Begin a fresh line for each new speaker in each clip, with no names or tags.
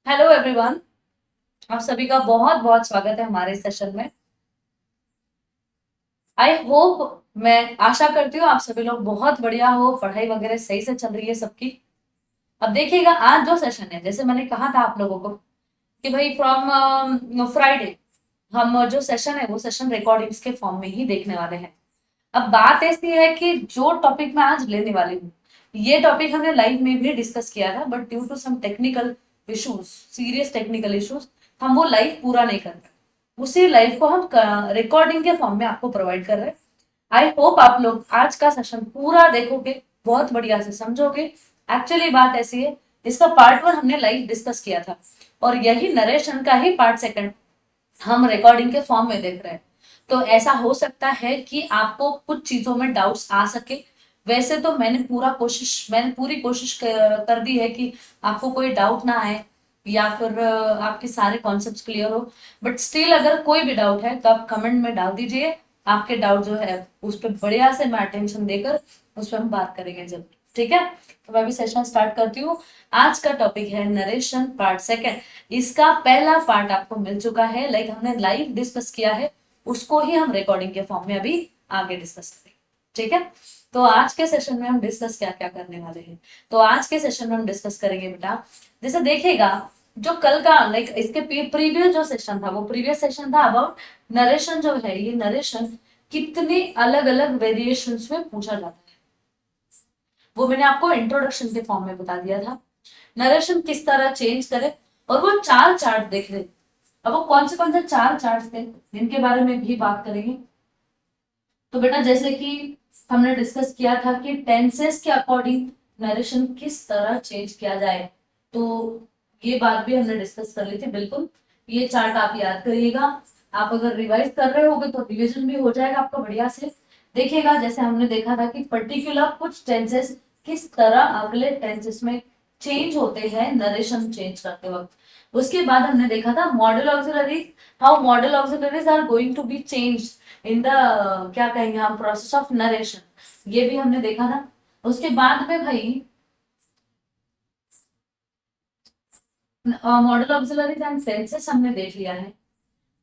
Hello everyone. आप सभी का बहुत बहुत स्वागत है हमारे सेशन में। आई होप, मैं आशा करती हूँ आप सभी लोग बहुत बढ़िया हो, पढ़ाई वगैरह सही से चल रही है सबकी। अब देखिएगा, आज जो सेशन है, जैसे मैंने कहा था आप लोगों को कि भाई फ्रॉम फ्राइडे हम जो सेशन है वो सेशन रिकॉर्डिंग्स के फॉर्म में ही देखने वाले हैं। अब बात ऐसी है कि जो टॉपिक मैं आज लेने वाली हूँ, ये टॉपिक हमने लाइव में भी डिस्कस किया था, but due to some technical issues, serious technical issues, हम वो लाइव पूरा नहीं कर पाए। उसी लाइव को हम रिकॉर्डिंग के फॉर्म में आपको प्रोवाइड कर रहे हैं। आई होप आप लोग आज का सेशन पूरा देखोगे, बहुत बढ़िया से समझोगे। एक्चुअली बात ऐसी है, इसका पार्ट वन हमने लाइव डिस्कस किया था और यही नरेशन का ही पार्ट सेकंड हम रिकॉर्डिंग के फॉर्म में देख रहे हैं। तो ऐसा हो सकता है कि आपको कुछ चीजों में डाउट्स आ सके। वैसे तो मैंने पूरी कोशिश कर दी है कि आपको कोई डाउट ना आए या फिर आपके सारे कॉन्सेप्ट्स क्लियर हो। बट स्टिल अगर कोई भी डाउट है तो आप कमेंट में डाल दीजिए। आपके डाउट जो है उस पर बढ़िया से मैं अटेंशन देकर उस पर हम बात करेंगे जब। ठीक है, तो मैं भी सेशन स्टार्ट करती हूँ। आज का टॉपिक है नरेशन पार्ट सेकेंड। इसका पहला पार्ट आपको मिल चुका है, लाइक हमने लाइव डिस्कस किया है, उसको ही हम रिकॉर्डिंग के फॉर्म में अभी आगे डिस्कस करेंगे। ठीक है, तो आज के सेशन में हम डिस्कस क्या क्या करने वाले हैं। तो आज के सेशन में हम डिस्कस करेंगे बेटा, जैसे देखिएगा, जो कल का लाइक इसके प्रीवियस जो सेशन था, वो प्रीवियस सेशन था अबाउट नरेशन। जो है ये नरेशन कितने अलग अलग वेरिएशंस में पूछा जाता है, वो मैंने आपको इंट्रोडक्शन के फॉर्म में बता दिया था। नरेशन किस तरह चेंज करे, और वो चार चार्ट देख रहे। अब वो कौन से चार चार्ट थे जिनके बारे में भी बात करेंगे। तो बेटा जैसे कि हमने डिस्कस किया था कि टेंसेस के अकॉर्डिंग नरेशन किस तरह चेंज किया जाए, तो ये बात भी हमने डिस्कस कर ली थी। बिल्कुल, ये चार्ट आप याद करिएगा। आप अगर रिवाइज कर रहे होगे तो रिवीजन भी हो जाएगा आपका बढ़िया से। देखिएगा, जैसे हमने देखा था कि पर्टिकुलर कुछ टेंसेस किस तरह अगले टेंसेस में चेंज होते हैं नरेशन चेंज करते वक्त। उसके बाद हमने देखा था modal auxiliaries, how modal auxiliaries are going to be change in the, क्या कहेंगे हम, प्रोसेस ऑफ नरेशन। ये भी हमने देखा था। उसके बाद में भाई मॉडल ऑक्सिलरीज एंड टेंसेस हमने देख लिया है।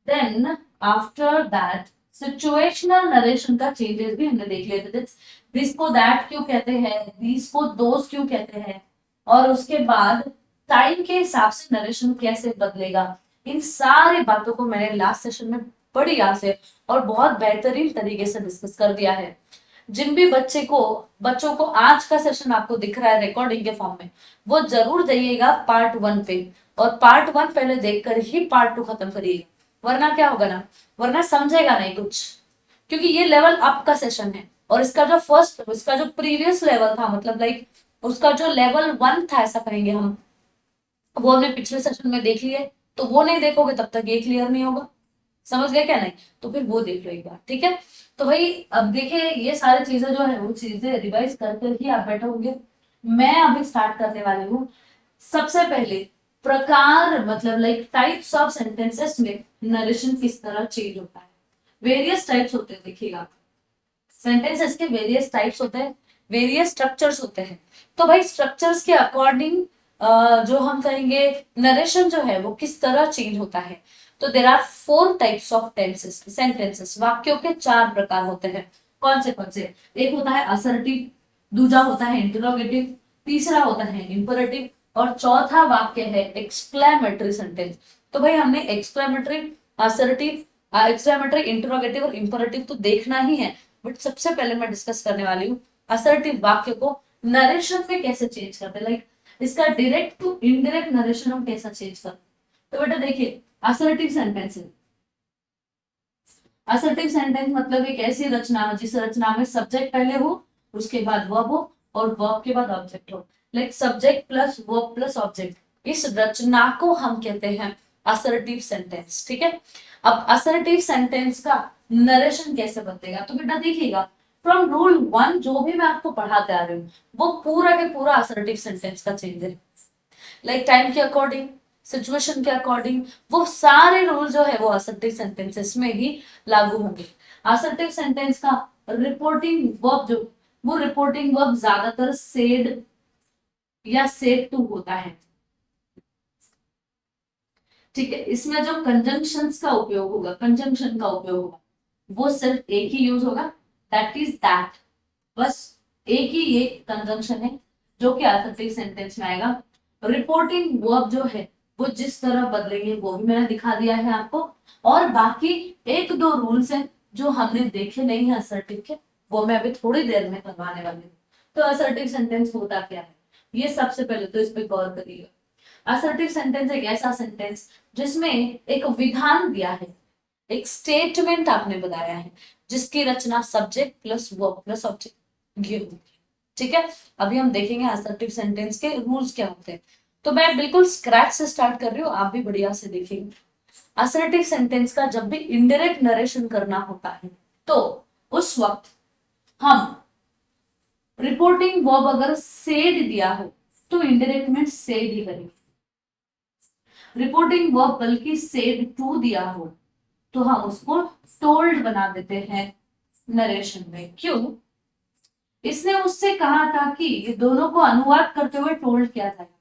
Then after that situational narration का चेंजेस भी हमने देख लिए थे। दिस को दैट क्यों कहते हैं, दिस को दोस क्यों कहते हैं, और उसके बाद टाइम के हिसाब से नरेशन कैसे बदलेगा। इन सारी बातों को मैंने लास्ट सेशन में बढ़िया से और बहुत बेहतरीन तरीके से डिस्कस कर दिया है। जिन भी बच्चों को आज का सेशन आपको दिख रहा है रिकॉर्डिंग के फॉर्म में, वो जरूर जाइएगा पार्ट वन पे, और पार्ट वन पहले देखकर ही पार्ट टू खत्म करिएगा। वरना क्या होगा ना, वरना समझेगा नहीं कुछ, क्योंकि ये लेवल अप का सेशन है। और इसका जो प्रीवियस लेवल था, मतलब लाइक उसका जो लेवल वन था ऐसा कहेंगे हम, वो हमने पिछले सेशन में देख लिया है। तो वो नहीं देखोगे तब तक ये क्लियर नहीं होगा। समझ गए क्या? नहीं तो फिर वो देख लो एक बार। ठीक है, तो भाई अब देखिए, ये सारी चीजें जो है वो चीजें रिवाइज करके ही आप बैठोगे। मैं अभी स्टार्ट करने वाली हूँ। सबसे पहले प्रकार, मतलब लाइक टाइप्स ऑफ सेंटेंसेस में नरेशन किस तरह चेंज होता है। वेरियस टाइप्स होते हैं, देखिएगा, सेंटेंसेस के वेरियस टाइप्स होते हैं, वेरियस स्ट्रक्चर्स होते हैं। तो भाई स्ट्रक्चर्स के अकॉर्डिंग जो हम कहेंगे नरेशन जो है वो किस तरह चेंज होता है। तो there are four types of tenses, sentences, वाक्यों के चार प्रकार होते हैं। कौन से? एक होता है असर्टिव, दूसरा होता है इंटरोगेटिव, तीसरा होता है इंपरेटिव, और चौथा वाक्य है एक्सक्लेमेटरी सेंटेंस। तो भाई हमने एक्सक्लेमेटरी, असर्टिव, एक्सक्लेमेटरी, इंटरोगेटिव और इंपरेटिव तो देखना ही है। बट सबसे पहले मैं डिस्कस करने वाली हूँ असर्टिव वाक्य को नरेशन में कैसे चेंज करते हैं, लाइक इसका डायरेक्ट टू इनडायरेक्ट नरेशन हम कैसा चेंज करते हैं। तो बेटा देखिए, असर्टिव सेंटेंस है। असर्टिव सेंटेंस मतलब एक ऐसी रचना हो जिस रचना में सब्जेक्ट पहले हो, उसके बाद वर्ब हो, और वर्ब के बाद ऑब्जेक्ट हो, like subject plus verb plus object. इस रचना को हम कहते हैं असर्टिव सेंटेंस। ठीक है, अब असर्टिव सेंटेंस का नरेशन कैसे बदलेगा, तो बेटा देखिएगा, फ्रॉम रूल वन जो भी मैं आपको पढ़ाते आ रही हूँ वो पूरा के पूरा असर्टिव सेंटेंस का चेंज है। लाइक टाइम के अकॉर्डिंग, सिचुएशन के अकॉर्डिंग, वो सारे रूल जो है वो असर्टिव सेंटेंसेस में ही लागू होंगे। असर्टिव सेंटेंस का रिपोर्टिंग वर्ब जो, वो रिपोर्टिंग वर्ब ज्यादातर सेड या सेड टू होता है। ठीक है, इसमें जो कंजंक्शंस का उपयोग होगा, कंजंक्शन का उपयोग होगा, वो सिर्फ एक ही यूज होगा, दैट इज दैट। बस एक ही ये कंजंक्शन है जो कि असर्टिव सेंटेंस में आएगा। रिपोर्टिंग वर्ब जो है वो जिस तरह बदलेंगे वो भी मैंने दिखा दिया है आपको, और बाकी एक दो रूल्स हैं जो हमने देखे नहीं है असर्टिव के, वो मैं अभी थोड़ी देर में करवाने वाली हूँ। तो असर्टिव सेंटेंस होता क्या है, ये सबसे पहले तो इस पे गौर करिएगा। असर्टिव सेंटेंस एक ऐसा सेंटेंस जिसमें एक विधान दिया है, एक स्टेटमेंट आपने बताया है, जिसकी रचना subject plus verb plus object ये होती है। ठीक है, अभी हम देखेंगे असर्टिव सेंटेंस के रूल्स क्या होते हैं। तो मैं बिल्कुल स्क्रैच से स्टार्ट कर रही हूँ, आप भी बढ़िया से देखेंगे। असर्टिव सेंटेंस का जब भी इनडायरेक्ट नरेशन करना होता है तो उस वक्त हम रिपोर्टिंग वर्ब अगर सेड दिया हो तो इनडायरेक्ट में सेड ही करेंगे। रिपोर्टिंग वर्ब बल्कि सेड टू दिया हो तो हम उसको टोल्ड बना देते हैं नरेशन में। क्यों? इसने उससे कहा था कि ये दोनों को अनुवाद करते हुए टोल्ड किया जाएगा।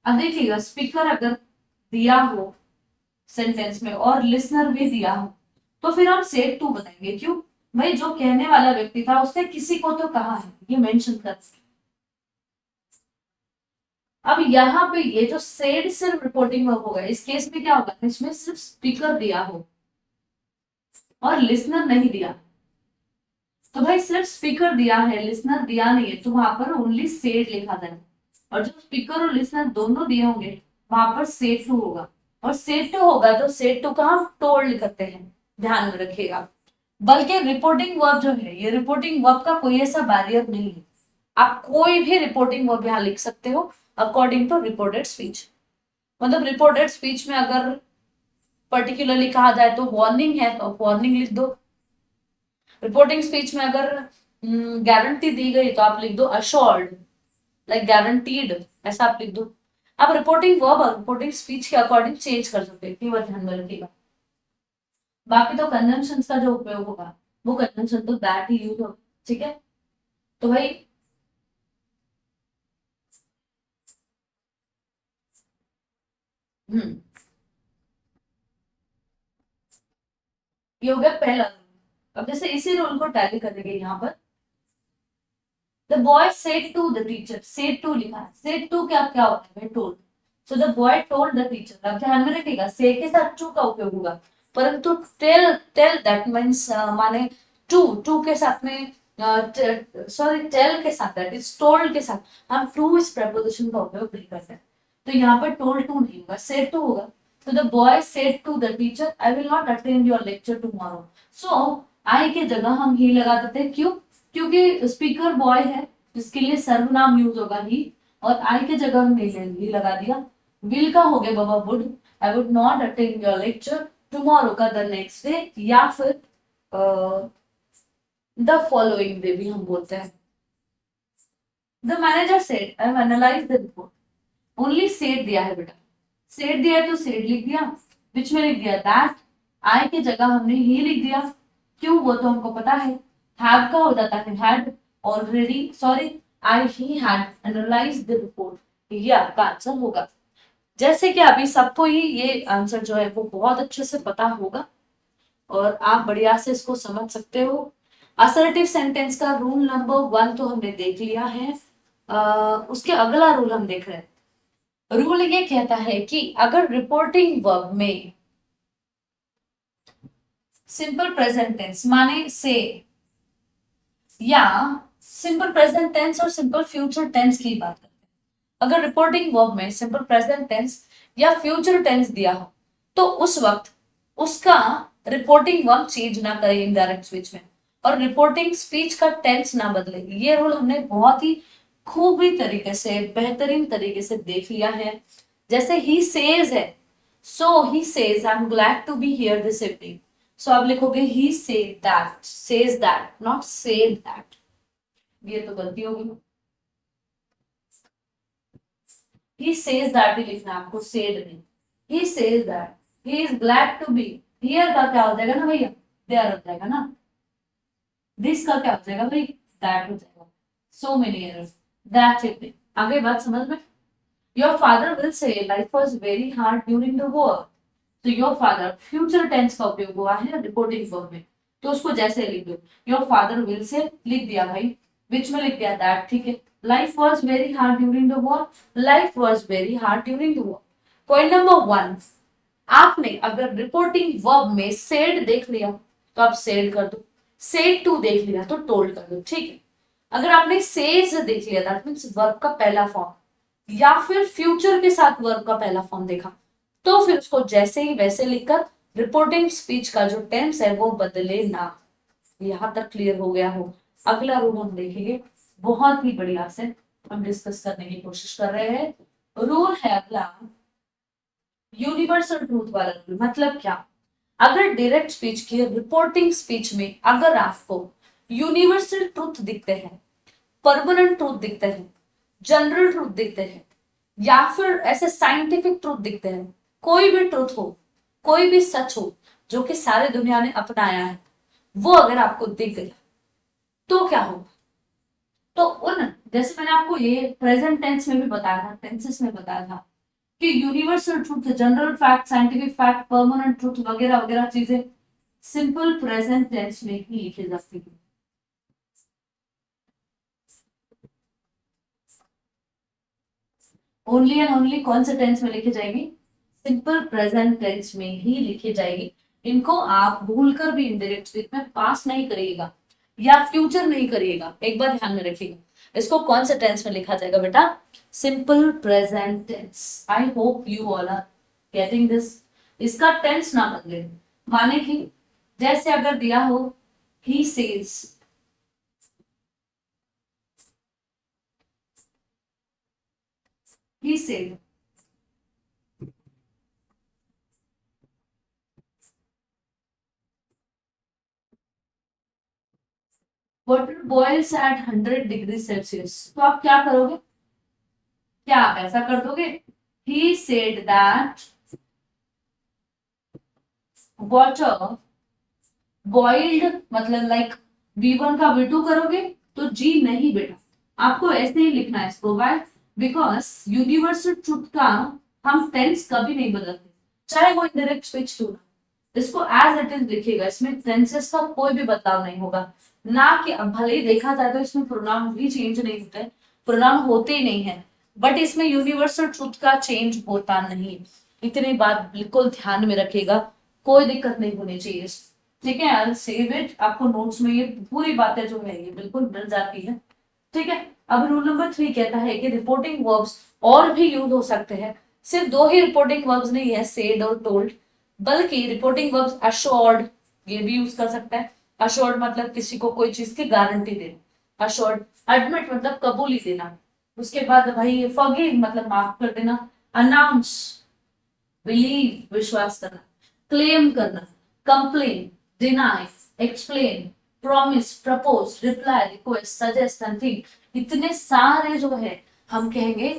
अब देखिएगा, स्पीकर अगर दिया हो सेंटेंस में और लिसनर भी दिया हो तो फिर हम सेड टू बताएंगे। क्यों? भाई जो कहने वाला व्यक्ति था उसने किसी को तो कहा है, ये मेंशन कर। अब यहाँ पे ये जो सेड सिर्फ रिपोर्टिंग वर्ब होगा, इस केस में क्या होगा, इसमें सिर्फ स्पीकर दिया हो और लिसनर नहीं दिया, तो भाई सिर्फ स्पीकर दिया है लिसनर दिया नहीं है, तो वहां पर ओनली सेड लिखा जाएगा। और जो स्पीकर और लिसनर दोनों दिए होंगे वहां पर सेड टू होगा, और सेड टू होगा तो सेड टू का हम टोल्ड करते हैं, ध्यान में रखिएगा। बल्कि रिपोर्टिंग वर्ब जो है, ये रिपोर्टिंग वर्ब का कोई ऐसा बैरियर नहीं है, आप कोई भी रिपोर्टिंग वर्ब यहाँ लिख सकते हो अकॉर्डिंग टू रिपोर्टेड स्पीच। मतलब रिपोर्टेड स्पीच में अगर पर्टिकुलरली कहा जाए तो वार्निंग है तो वार्निंग लिख दो। रिपोर्टिंग स्पीच में अगर गारंटी दी गई तो आप लिख दो अश्योर्ड, लाइक गारंटीड, ऐसा आप लिख दो। आप रिपोर्टिंग वर्ब और रिपोर्टिंग स्पीच के अकॉर्डिंग चेंज कर सकते हैं, कीवर्ड ध्यान में रखिएगा। बाकी तो कंजंक्शन का जो उपयोग होगा वो कंजंक्शन तो दैट ही यूज होगा। ठीक है, तो भाई हम्म ये हो गया पहला रूल। अब जैसे इसी रूल को टैली करेंगे यहाँ पर, the boy said to the teacher, said to लिखा है, सेड टू क्या क्या होता है, told. So the boy told the teacher, अब ध्यान में रखिएगा से के साथ टू का उपयोग होगा, परंतु टेल टेल दैट मीन्स माने टू टू के साथ में सॉरी टेल के साथ दैट इज टोल्ड के साथ हम टू इस प्रपोजिशन का उपयोग नहीं करते, तो यहाँ पर टोल्ड टू नहीं होगा, सेड टू होगा। तो the boy said to the teacher I will not attend your lecture tomorrow. So I के जगह हम ही लगा देते हैं। क्यों? क्योंकि स्पीकर बॉय है, जिसके लिए सर्वनाम यूज होगा ही, और आई के जगह हमने ही लगा दिया। विल का हो गया बाबा would, I would not attend your lecture tomorrow का द नेक्स्ट डे, या फिर द फॉलोइंग डे भी हम बोलते हैं। The manager said I have analysed the report, only said दिया है बेटा, सेड दिया है तो सेड लिख दिया, बीच में लिख दिया दैट, आई की जगह हमने ही लिख दिया। क्यों? वो तो हमको पता है, हैव का हो जाता है had already, sorry I he had analysed the report, ये आपका आंसर होगा। जैसे कि अभी सबको ही ये आंसर जो है वो बहुत अच्छे से पता होगा और आप बढ़िया से इसको समझ सकते हो। असर्टिव सेंटेंस का रूल नंबर 1 तो हमने देख लिया है। उसके अगला रूल हम देख रहे हैं। रूल ये कहता है कि अगर रिपोर्टिंग वर्ब में सिंपल प्रेजेंट टेंस माने से, या सिंपल प्रेजेंट टेंस और सिंपल फ्यूचर टेंस की बात करते हैं, अगर रिपोर्टिंग वर्ब में सिंपल प्रेजेंट टेंस या फ्यूचर टेंस दिया हो तो उस वक्त उसका रिपोर्टिंग वर्ब चेंज ना करे इनडायरेक्ट स्पीच में, और रिपोर्टिंग स्पीच का टेंस ना बदले। ये रूल हमने बहुत ही खूबी तरीके से, बेहतरीन तरीके से देख लिया है। जैसे ही सेज है, so he says I am glad to be here this evening, so आप लिखोगे he says that, not said that, ये तो गलती होगी। ही सेज दैट ही लिखना है आपको, सेड नहीं। He says that he is glad to be, here का क्या हो जाएगा ना भैया, देयर हो जाएगा ना, दिस का क्या हो जाएगा भाई, दैट हो जाएगा। So many errors, that's it. आगे बात समझ में। Your father will say life was very hard during the war, तो योर फादर फ्यूचर टेंस का उपयोग हुआ है रिपोर्टिंग वर्ब में, तो उसको जैसे लिख दो, योर फादर विल से लिख दिया भाई, बीच में लिख दिया दैट, ठीक है। Life was very hard during the war, life was very hard during the war. Point number 1, आपने अगर रिपोर्टिंग वर्ब में सेड देख लिया तो आप सेड कर दो, सेड टू देख लिया तो टोल्ड कर दो, ठीक है। अगर आपने सेज देख लिया दैट मींस वर्ब का पहला फॉर्म, या फिर फ्यूचर के साथ वर्ब का पहला फॉर्म देखा, तो फिर उसको जैसे ही वैसे लिखकर रिपोर्टिंग स्पीच का जो टेंस है वो बदले ना। यहां तक क्लियर हो गया हो। अगला रूल हम देखेंगे, बहुत ही बढ़िया से हम डिस्कस करने की कोशिश कर रहे हैं। रूल है अगला यूनिवर्सल ट्रूथ वाला रूल। मतलब क्या, अगर डायरेक्ट स्पीच की रिपोर्टिंग स्पीच में अगर आपको यूनिवर्सल ट्रूथ दिखते हैं, परमानेंट ट्रूथ दिखते हैं, जनरल ट्रूथ दिखते हैं, या फिर ऐसे साइंटिफिक ट्रूथ दिखते हैं, कोई भी ट्रूथ हो, कोई भी सच हो जो कि सारे दुनिया ने अपनाया है, वो अगर आपको दिख गया तो क्या होगा। तो उन, जैसे मैंने आपको ये प्रेजेंट टेंस में भी बताया था, टेंसेस में बताया था कि universal truth, general fact, scientific fact, permanent truth वगैरह वगैरह चीजें सिंपल प्रेजेंट टेंस में ही लिखी जाती है। ओनली एंड ओनली कौन से टेंस में लिखी जाएगी, सिंपल प्रेजेंट टेंस में ही लिखी जाएगी। इनको आप भूलकर भी इनडायरेक्ट स्पीच में पास नहीं करिएगा या फ्यूचर नहीं करिएगा, एक बार ध्यान में रखिएगा। इसको कौन से टेंस में लिखा जाएगा बेटा, simple present tense. I hope you all are getting this. इसका टेंस ना बदले, माने कि जैसे अगर दिया हो he says, he said, water boils at 100 degree Celsius, तो आप क्या करोगे, क्या आप ऐसा कर दोगे, he said that water boiled, मतलब लाइक V1 का V2 करोगे तो जी नहीं बेटा, आपको ऐसे ही लिखना है इसको। वाई, बिकॉज यूनिवर्सल ट्रूथ का हम टेंस कभी नहीं बदलते, चाहे वो इनडायरेक्ट स्पीच क्यों ना, इसको एज इट इज लिखिएगा, इसमें टेंसेस का कोई भी बदलाव नहीं होगा। ना कि अब भले ही देखा जाए तो इसमें प्रोनाउन भी चेंज नहीं होते, प्रोनाउन होते ही नहीं है, बट इसमें यूनिवर्सल ट्रूथ का चेंज होता नहीं। इतनी बात बिल्कुल ध्यान में रखिएगा, कोई दिक्कत नहीं होनी चाहिए, ठीक है। आई सेव इट, आपको नोट्स में ये पूरी बातें जो है ये बिल्कुल मिल जाती है, ठीक है। अब रूल नंबर 3 कहता है कि रिपोर्टिंग वर्ब्स और भी यूज हो सकते हैं, सिर्फ दो ही रिपोर्टिंग वर्ब्स नहीं है, सेड और टोल्ड, बल्कि रिपोर्टिंग वर्ब्स अश्योर्ड, ये भी यूज कर सकता है। अश्योर्ड मतलब किसी को कोई चीज की गारंटी देना, अश्योर्ड। एडमिट मतलब कबूली देना, उसके बाद भाई फॉरगिव मतलब माफ कर देना, अनाउंस बिलीव विश्वास करना, क्लेम करना, complain, deny, explain, promise, propose, reply, request, suggest and think, इतने सारे जो है हम कहेंगे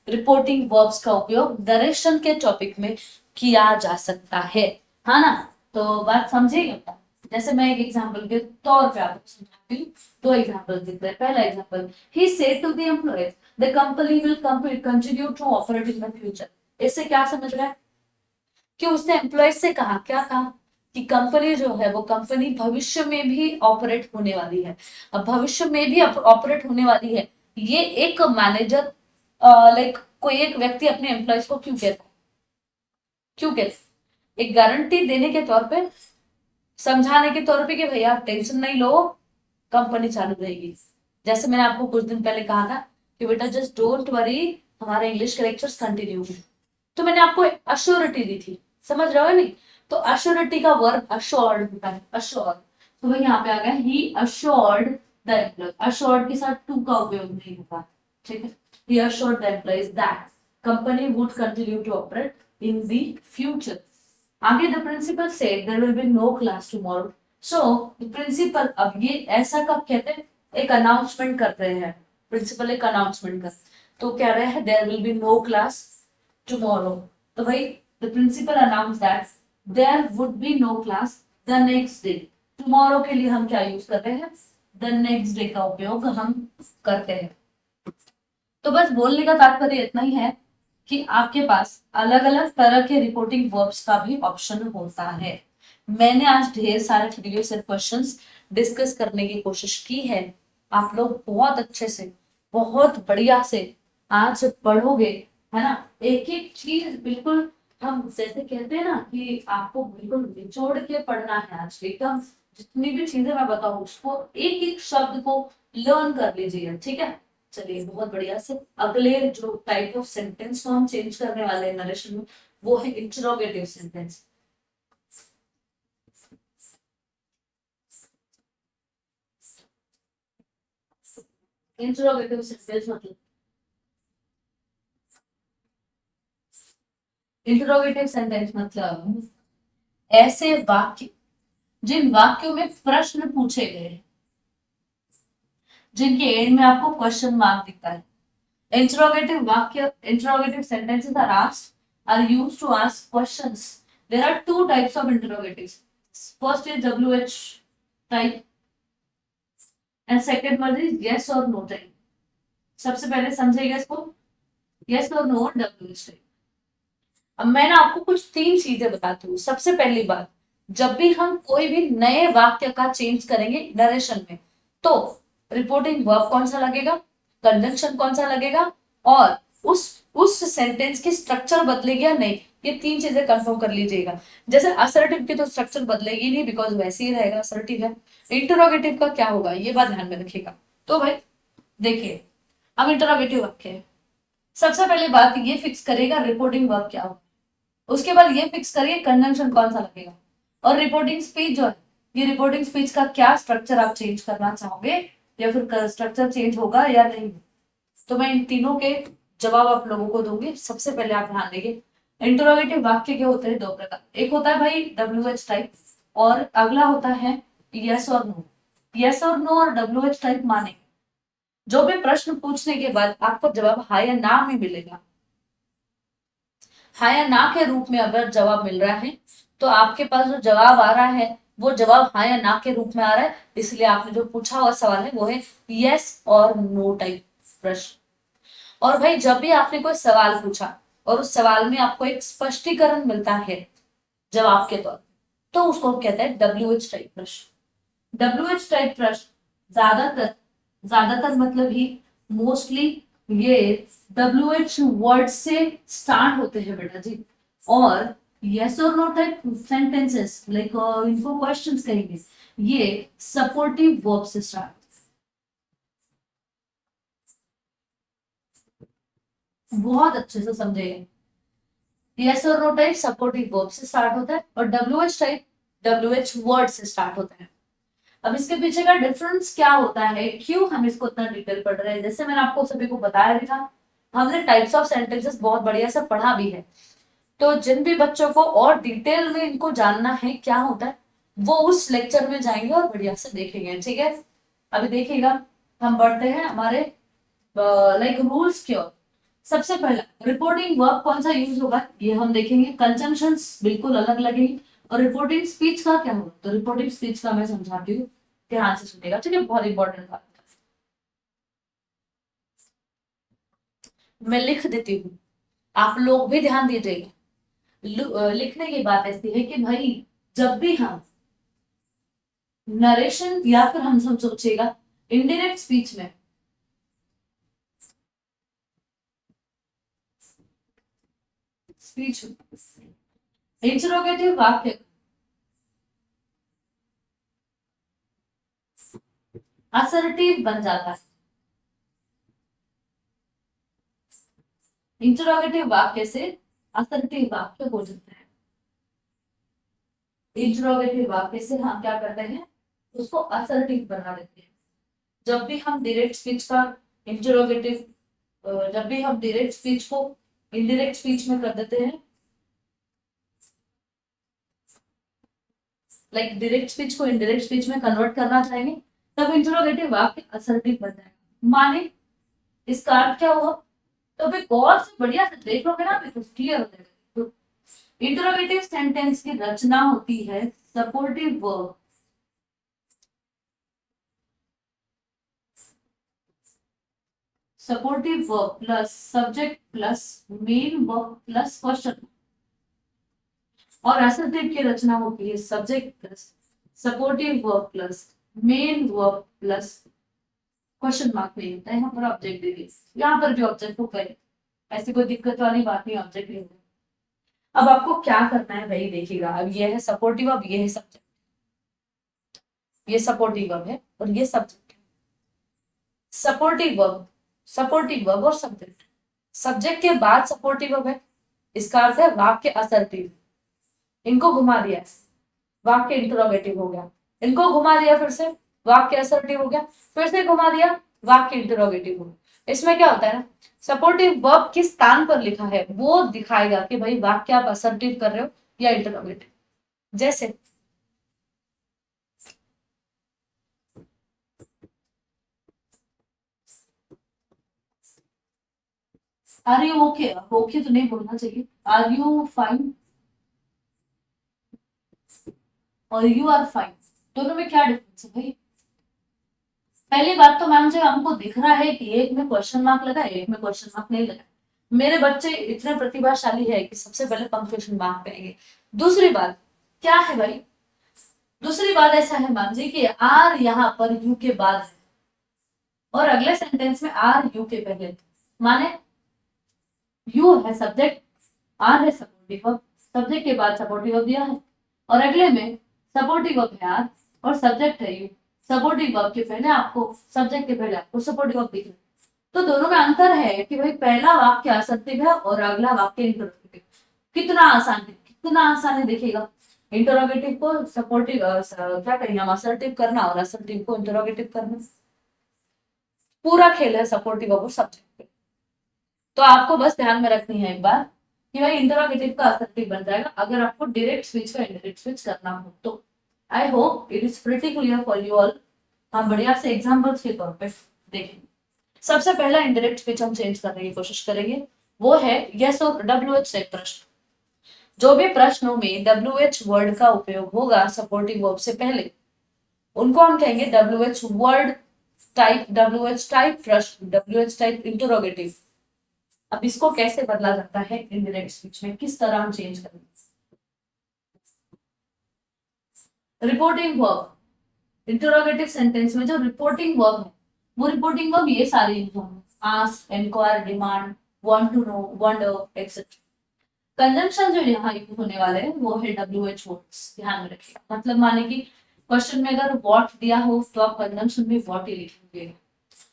रिपोर्टिंग वर्ब्स का उपयोग डायरेक्शन के टॉपिक में किया जा सकता है, हाँ ना। तो बात समझिएगा। जैसे मैं एक एग्जांपल के तौर पे आपको समझाती हूँ, दो एग्जांपल देते हैं। पहला example, he said to the employees the company will continue to operate in the future. इससे क्या समझ रहा है कि उसने एम्प्लॉयज से कहा, क्या कहा कि कंपनी जो है वो कंपनी भविष्य में भी ऑपरेट होने वाली है। अब भविष्य में भी ऑपरेट होने वाली है, ये एक मैनेजर लाइक कोई एक व्यक्ति अपने एम्प्लॉयज को क्यों कहता है, क्यों कहता है, एक गारंटी देने के तौर पे, समझाने के तौर पे कि भैया आप टेंशन नहीं लो, कंपनी चालू रहेगी। जैसे मैंने आपको कुछ दिन पहले कहा था कि बेटा जस्ट डोंट वरी, हमारे इंग्लिश के लेक्चर्स कंटिन्यू है, तो मैंने आपको अश्योरिटी दी थी, समझ रहे हो नहीं। तो अश्योरिटी का वर्ब अश्योर्ड होता है, अश्योर। तो वही यहाँ पे आ गया, he assured the employ, assured के साथ टू का उपयोग नहीं होगा, ठीक है। He assured the employees that company would continue to operate in the future. आगे the principal said there will be no class tomorrow. So the principal, अब ये ऐसा कब कहते हैं, एक अनाउंसमेंट कर रहे हैं, प्रिंसिपल एक अनाउंसमेंट कर, तो कह रहे हैं there will be no class tomorrow. तो भाई the principal announced that there would be no class the next day. Tomorrow के लिए हम क्या यूज कर रहे हैं, the next day का उपयोग हम करते हैं। तो बस बोलने का तात्पर्य इतना ही है कि आपके पास अलग अलग तरह के रिपोर्टिंग वर्ब्स का भी ऑप्शन होता है। मैंने आज ढेर सारे वीडियोस और क्वेश्चंस डिस्कस करने की कोशिश की है। आप लोग बहुत अच्छे से, बहुत बढ़िया से आज पढ़ोगे, है ना। एक एक चीज बिल्कुल, हम जैसे कहते हैं ना कि आपको बिल्कुल निचोड़ के पढ़ना है आज एकदम। जितनी भी चीजें मैं बताऊं उसको एक एक शब्द को लर्न कर लीजिए, ठीक है। चलिए बहुत बढ़िया से अगले जो टाइप ऑफ सेंटेंस को हम चेंज करने वाले हैं नरेशन में, वो है इंटरोगेटिव सेंटेंस। इंटरोगेटिव सेंटेंस मतलब, इंटरोगेटिव सेंटेंस मतलब ऐसे वाक्य जिन वाक्यों में प्रश्न पूछे गए, जिनके एंड में आपको क्वेश्चन मार्क दिखता है। Interrogative vakya, interrogative sentences are asked, are used to ask questions. There are two types of interrogatives. First is WH type and second one is yes or no type. सबसे पहले समझेगा इसको, yes or no और WH type। अब मैं ना आपको कुछ तीन चीजें बताती हूँ। सबसे पहली बात, जब भी हम कोई भी नए वाक्य का चेंज करेंगे नरेशन में, तो रिपोर्टिंग वर्ब कौन सा लगेगा, कंजंक्शन कौन सा लगेगा, और उस सेंटेंस की स्ट्रक्चर बदलेगी या नहीं, ये तीन चीजें कंफर्म कर लीजिएगा। जैसे असर्टिव की तो स्ट्रक्चर बदलेगी नहीं, बिकॉज वैसे ही रहेगा, असर्टिव है। इंटरोगेटिव का क्या होगा, ये बात ध्यान में रखिएगा। तो भाई देखिए, अब इंटरोगेटिव वाक्य है। सबसे पहले बात ये फिक्स करेगा रिपोर्टिंग वर्ब क्या होगा, उसके बाद ये फिक्स करिए कंजंक्शन कौन सा लगेगा, और रिपोर्टिंग स्पीच जो है, ये रिपोर्टिंग स्पीच का क्या स्ट्रक्चर आप चेंज करना चाहोगे, या फिर स्ट्रक्चर चेंज होगा या नहीं। तो मैं इन तीनों के जवाब आप लोगों को दूंगी। सबसे पहले आप ध्यान देंगे, इंटरोगेटिव वाक्य के होते हैं दो प्रकार। एक होता है भाई WH टाइप, और अगला होता है यस और नो। यस और नो और WH टाइप माने जो भी प्रश्न पूछने के बाद आपको जवाब हाँ या ना में मिलेगा, हाँ या ना के रूप में अगर जवाब मिल रहा है, तो आपके पास जो जवाब आ रहा है वो जवाब हाँ या ना के रूप में आ रहा है। इसलिए आपने जो पूछा हुआ सवाल है वो है यस और नो टाइप प्रश्न। और भाई जब भी आपने कोई सवाल पूछा और उस सवाल में आपको एक स्पष्टीकरण मिलता है जवाब के तौर, तो उसको कहते हैं WH टाइप प्रश्न। WH टाइप प्रश्न ज्यादातर, ज्यादातर मतलब ही मोस्टली ये WH वर्ड से स्टार्ट होते हैं बेटा जी। और यस और नो टाइप सेंटेंसेस लाइक इनको क्वेश्चंस कहेंगे, ये सपोर्टिव वर्ब से स्टार्ट, बहुत अच्छे से समझेंगे। यस और नो टाइप सपोर्टिव वर्ब से स्टार्ट होता है, और WH टाइप WH वर्ड से स्टार्ट होता है। अब इसके पीछे का डिफरेंस क्या होता है, क्यों हम इसको इतना डिटेल पढ़ रहे हैं, जैसे मैंने आपको सभी को बताया भी था, हमने टाइप्स ऑफ सेंटेंसेस बहुत बढ़िया से पढ़ा भी है। तो जिन भी बच्चों को और डिटेल में इनको जानना है क्या होता है, वो उस लेक्चर में जाएंगे और बढ़िया से देखेंगे, ठीक है। अभी देखिएगा, हम बढ़ते हैं हमारे लाइक रूल्स की ओर। सबसे पहला रिपोर्टिंग वर्ब कौन सा यूज होगा ये हम देखेंगे। कंजंक्शंस बिल्कुल अलग लगेंगे। और रिपोर्टिंग स्पीच का क्या होगा, तो रिपोर्टिंग स्पीच का मैं समझाती हूँ, ध्यान से सुनिएगा, ठीक है, बहुत इंपॉर्टेंट बात। मैं लिख देती हूँ, आप लोग भी ध्यान दीजिएगा। लिखने की बात ऐसी है कि भाई जब भी हम नरेशन या फिर हम सब सोचिएगा इनडायरेक्ट स्पीच में, स्पीच इंटरोगेटिव वाक्य असर्टिव बन जाता है। इंटरोगेटिव वाक्य से असर्टिव वाक्य हो जाता है। इंटरोगेटिव वाक्य से हम क्या करते हैं, उसको असर्टिव बना देते हैं। जब भी हम डायरेक्ट स्पीच का इंटरोगेटिव, जब भी हम डायरेक्ट स्पीच को इनडायरेक्ट स्पीच में कर देते हैं, लाइक डायरेक्ट स्पीच को इनडायरेक्ट स्पीच में कन्वर्ट करना चाहेंगे, तब इंटरोगेटिव वाक्य असर्टिव बन जाएगा। माने इसका अर्थ क्या हुआ, तो भाई गौर से बढ़िया से देख लोगे ना तो क्लियर हो जाएगा। तो इंटरोगेटिव सेंटेंस की रचना होती है supportive verb, supportive verb plus subject plus main verb plus question, और असर्टिव की रचना होती है subject plus supportive verb plus main verb plus question mark नहीं होता है, यहाँ पर ऑब्जेक्ट दे दिए, यहाँ पर भी ऑब्जेक्ट होगा, ऐसी कोई दिक्कत वाली बात नहीं, ऑब्जेक्ट नहीं होगा। अब आपको क्या करना है वही देखिएगा, अब ये है सपोर्टिव, अब ये है सब्जेक्ट, ये सपोर्टिव वर्ब है और ये सब्जेक्ट है। सपोर्टिव वर्ब और सब्जेक्ट, सब्जेक्ट के बाद सपोर्टिव वर्ब है, इसका अर्थ है वाक्य असर्टिव, इनको घुमा दिया वाक्य इंटरोगेटिव हो गया, इनको घुमा दिया फिर से वाक्य असर्टिव हो गया, फिर से घुमा दिया वाक्य इंटरोगेटिव हो गया। इसमें क्या होता है ना, सपोर्टिव वर्ब किस स्थान पर लिखा है वो दिखाएगा कि भाई वाक्य आप असर्टिव कर रहे हो या इंटरोगेटिव। जैसे आर यू ओके, ओके तो नहीं बोलना चाहिए, आर यू फाइन और यू आर फाइन, दोनों में क्या डिफरेंस है भाई। पहली बात तो मैम जी हमको दिख रहा है कि एक में क्वेश्चन मार्क लगा है, एक में क्वेश्चन मार्क नहीं लगा, मेरे बच्चे इतने प्रतिभाशाली है कि सबसे पहले पंक्चुएशन मार्क करेंगे। दूसरी बात क्या है भाई, दूसरी बात ऐसा है मैम जी कि आर यहाँ पर यू के बाद है और अगले सेंटेंस में आर यू के पहले, माने यू है सब्जेक्ट, आर है सपोर्टिव वर्ब, सब्जेक्ट के बाद सपोर्टिव वर्ब दिया है, और अगले में सपोर्टिव वर्ब है आर और सब्जेक्ट है यू, सपोर्टिव वर्ब के पहले आपको सब्जेक्ट के पहले आपको सपोर्टिव वर्ब दिख रहा है। तो दोनों में अंतर है कि भाई पहला वाक्य असर्टिव है और अगला वाक्य इंटरोगेटिव। कितना आसान है, कितना आसान है देखिएगा, इंटरोगेटिव को सपोर्टिव क्या करेंगे हम असर्टिव करना और असर्टिव को इंटरोगेटिव करना, पूरा खेल है सपोर्टिव और सब्जेक्ट पे। तो आपको बस ध्यान में रखनी है एक बार कि भाई इंटरोगेटिव का असर्टिव बन जाएगा अगर आपको डायरेक्ट स्विच का इंडायरेक्ट स्विच करना हो तो। I hope it is pretty clear for you all. हम बढ़िया से एग्जांपल्स के तौर पे देखेंगे। सबसे पहला इंडायरेक्ट स्विच हम चेंज करने की कोशिश करेंगे, वो है यस और WH टाइप प्रश्न। जो भी प्रश्नों में WH वर्ड का उपयोग होगा सपोर्टिव वर्ब से पहले, उनको हम कहेंगे WH word type, WH type प्रश्न, WH टाइप इंटरोगेटिव। अब इसको कैसे बदला जाता है इंडायरेक्ट स्पीच में, किस तरह हम चेंज करेंगे। रिपोर्टिंग वर्ब, इंटरोगेटिव सेंटेंस में जो रिपोर्टिंग वर्ब है वो रिपोर्टिंग वर्ब ये सारे यूज होंगे, ask, inquire, demand, want to know, wonder etcetera. Conjunction जो यहाँ यूज होने वाले हैं वो है WH वर्ड्स, ध्यान में रखिएगा। मतलब माने कि क्वेश्चन में अगर व्हाट दिया हो तो आप कंजंक्शन में व्हाट ही लिखेंगे,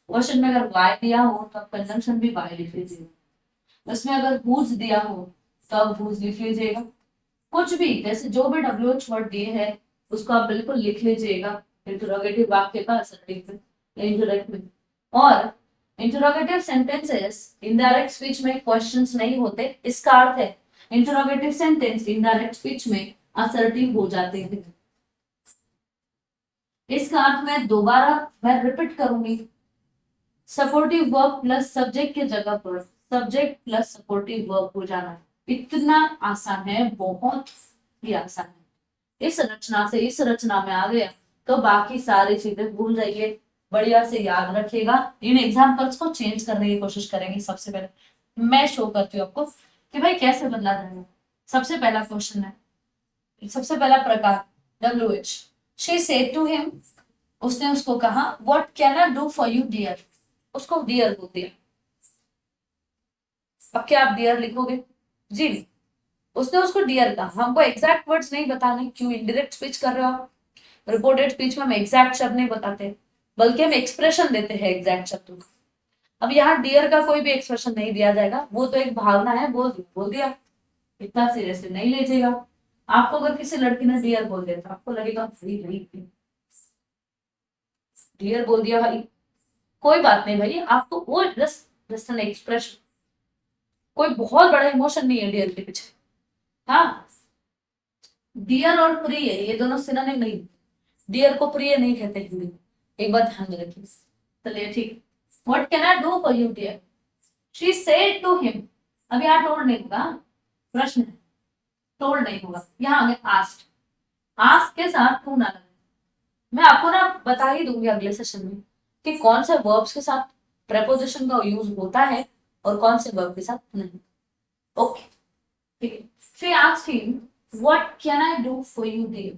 क्वेश्चन में अगर वाई दिया हो तो आप कंजंक्शन भी वाई लिख लीजिएगा, उसमें अगर हुज दिया हो तो आप हुज लिख लीजिएगा, कुछ भी जैसे जो भी WH वर्ड दिए है उसको आप बिल्कुल लिख लीजिएगा इंटरोगेटिव वाक्य का असर्टिव में या इंडायरेक्ट में। और इंटरोगेटिव सेंटेंसेस इनडायरेक्ट स्पीच में क्वेश्चंस नहीं होते, इसका अर्थ है इंटरोगेटिव सेंटेंस इनडायरेक्ट स्पीच में असर्टिव हो जाते हैं। इसका अर्थ मैं रिपीट करूंगी, सपोर्टिव वर्ब प्लस सब्जेक्ट के जगह पर सब्जेक्ट प्लस सपोर्टिव वर्ब हो जाना, इतना आसान है, बहुत ही आसान है। इस रचना में आ गया तो बाकी सारी चीजें भूल जाइए, बढ़िया से याद रखिएगा। इन एग्जाम्पल्स को चेंज करने की कोशिश करेंगे। सबसे पहले मैं शो करती हूँ आपको कि भाई कैसे बदला जाएगा। सबसे पहला क्वेश्चन है, सबसे पहला प्रकार WH, she said to him, उसने उसको कहा what can I do for you dear, उसको डियर बोल दिया। अब क्या आप डियर लिखोगे? जी नहीं, उसने उसको डियर कहा। हमको एग्जैक्ट वर्ड्स नहीं बताने, क्यों इंडायरेक्ट स्पीच कर रहे हो आप। रिपोर्टेड स्पीच में हम एग्जैक्ट शब्द नहीं बताते बल्कि हम एक्सप्रेशन देते हैं एग्जैक्ट शब्दों का। अब यहाँ डियर का कोई भी एक्सप्रेशन नहीं दिया जाएगा, वो तो एक भावना है, बोल दिया, इतना सीरियसली नहीं लीजिएगा। आपको अगर किसी लड़की ने डियर बोल दिया तो आपको लगेगा डियर बोल दिया भाई, कोई बात नहीं भाई, आपको वो जस्ट एन एक्सप्रेशन, कोई बहुत बड़ा इमोशन नहीं है डियर के पीछे। हाँ, डियर और प्रिय ये दोनों सिनोनिम नहीं, डियर को प्रिय नहीं कहते हिंदी में, एक बात ध्यान रखिए। चलिए ठीक, what can I do for you dear, she said to him. अब यहाँ टोल्ड नहीं होगा, प्रश्न है, टोल्ड नहीं होगा, यहाँ आगे आस्क्ड, आस्क के साथ टू ना लगे। मैं आपको ना बता ही दूंगी अगले सेशन में कि कौन से वर्ब्स के साथ प्रेपोजिशन का यूज होता है और कौन से वर्ब के साथ नहीं। ओके, ठीक है। She asked him, "What can I do for you, dear?"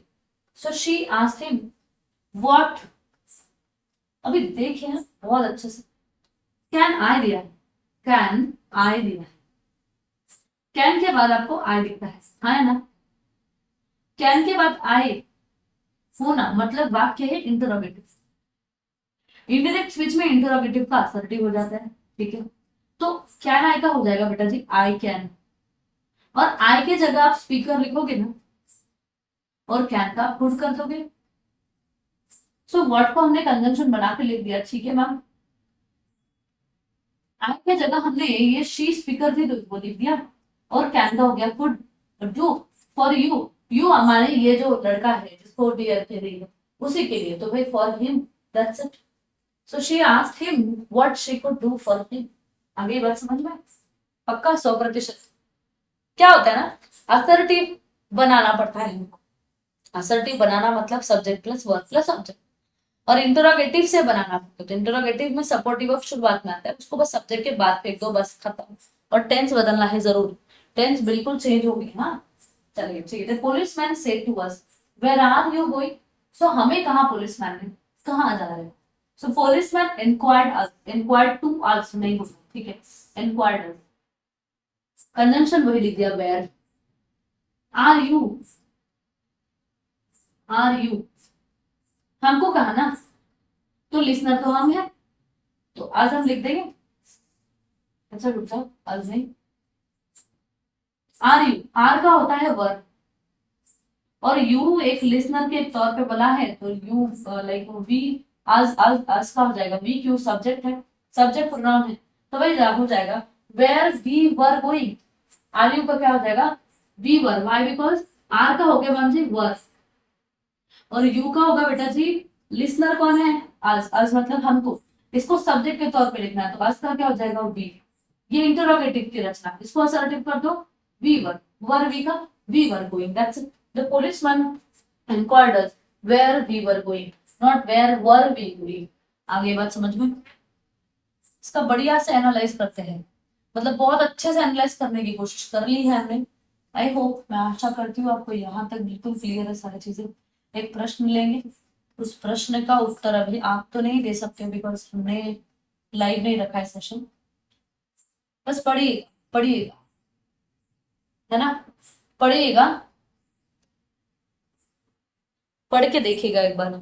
So she asked him, "What?" अभी देखिए ना बहुत अच्छे से, कैन आई दिया है, कैन आई दिया है, कैन के बाद आपको आई दिखता है ना। कैन के बाद आई होना मतलब वाक्य है इंटरोगेटिव। इंडायरेक्ट स्पीच में इंटरोगेटिव का असर्टिव हो जाता है, ठीक है। तो कैन आई का हो जाएगा बेटा जी आई कैन, और आई के जगह आप स्पीकर लिखोगे ना, और कैन का आप पुट कर दोगे। सो वर्ड को हमने कंजंक्शन बना के लिख दिया, ठीक है मैम। आई के जगह हमने ये शी स्पीकर थी तो वो लिख दिया, और कैन का हो गया put. Do for you, you हमारे ये जो लड़का है जिसको डियर कह रही है उसी के लिए, तो भाई for him, that's it. So she asked him what she could do for him. आगे बात समझ में पक्का 100%। क्या होता है ना, असर्टिव बनाना पड़ता है हमको। असर्टिव बनाना मतलब subject plus verb plus object, और इंटरोगेटिव से बनाना पड़ता है। तो इंटरोगेटिव में सपोर्टिव ऑफ शुरुआत में आता है, उसको बस सब्जेक्ट के बाद फेंक दो, बस खत्म। और टेंस बदलना है जरूर, टेंस बिल्कुल चेंज होगी। हाँ चलिए ठीक है। Policeman said to us, where are you going? So हमें कहाँ पुलिसमैन ने कहाँ जा रहे हैं? So policeman inquired us, inquired to us नहीं होगा, ठीक है, इंक्वायर्ड अस। कंजंक्शन वही लिख दिया, where are you, are you हमको कहा ना, तो लिसनर तो हम है, तो आज हम लिख देंगे। अच्छा रुक जाओ, आज नहीं, आर यू, आर का होता है वर्ब, और यू एक लिसनर के तौर पे बोला है, तो यू लाइक वी, आज का हो जाएगा, वी क्यों सब्जेक्ट है, सब्जेक्ट प्रोनाउन है, तो भाई हो जाएगा where we were going. Are you का क्या हो जाएगा, we were, why because are का हो गया मैम जी वर्ब, और यू का होगा बेटा जी लिसनर कौन है, आज मतलब हमको, इसको सब्जेक्ट के तौर पे लिखना है, तो आज का क्या हो जाएगा वी। ये इंटरोगेटिव की रचना, इसको असर्टिव कर दो, वी वर वी का we were going, that's it. The policeman inquired us where we were going, not where were we going. आगे बात समझ में, इसका बढ़िया से एनालाइज करते हैं, मतलब बहुत अच्छे से एनालाइज करने की कोशिश कर ली है हमने। आई होप, मैं आशा करती हूँ आपको यहाँ तक बिल्कुल क्लियर है सारी चीजें। एक प्रश्न लेंगे, उस प्रश्न का उत्तर अभी आप तो नहीं दे सकते बिकॉज हमने लाइव नहीं रखा है सेशन, बस पढ़िएगा पढ़िएगा, है ना, पढ़िएगा, पढ़ के देखिएगा एक बार।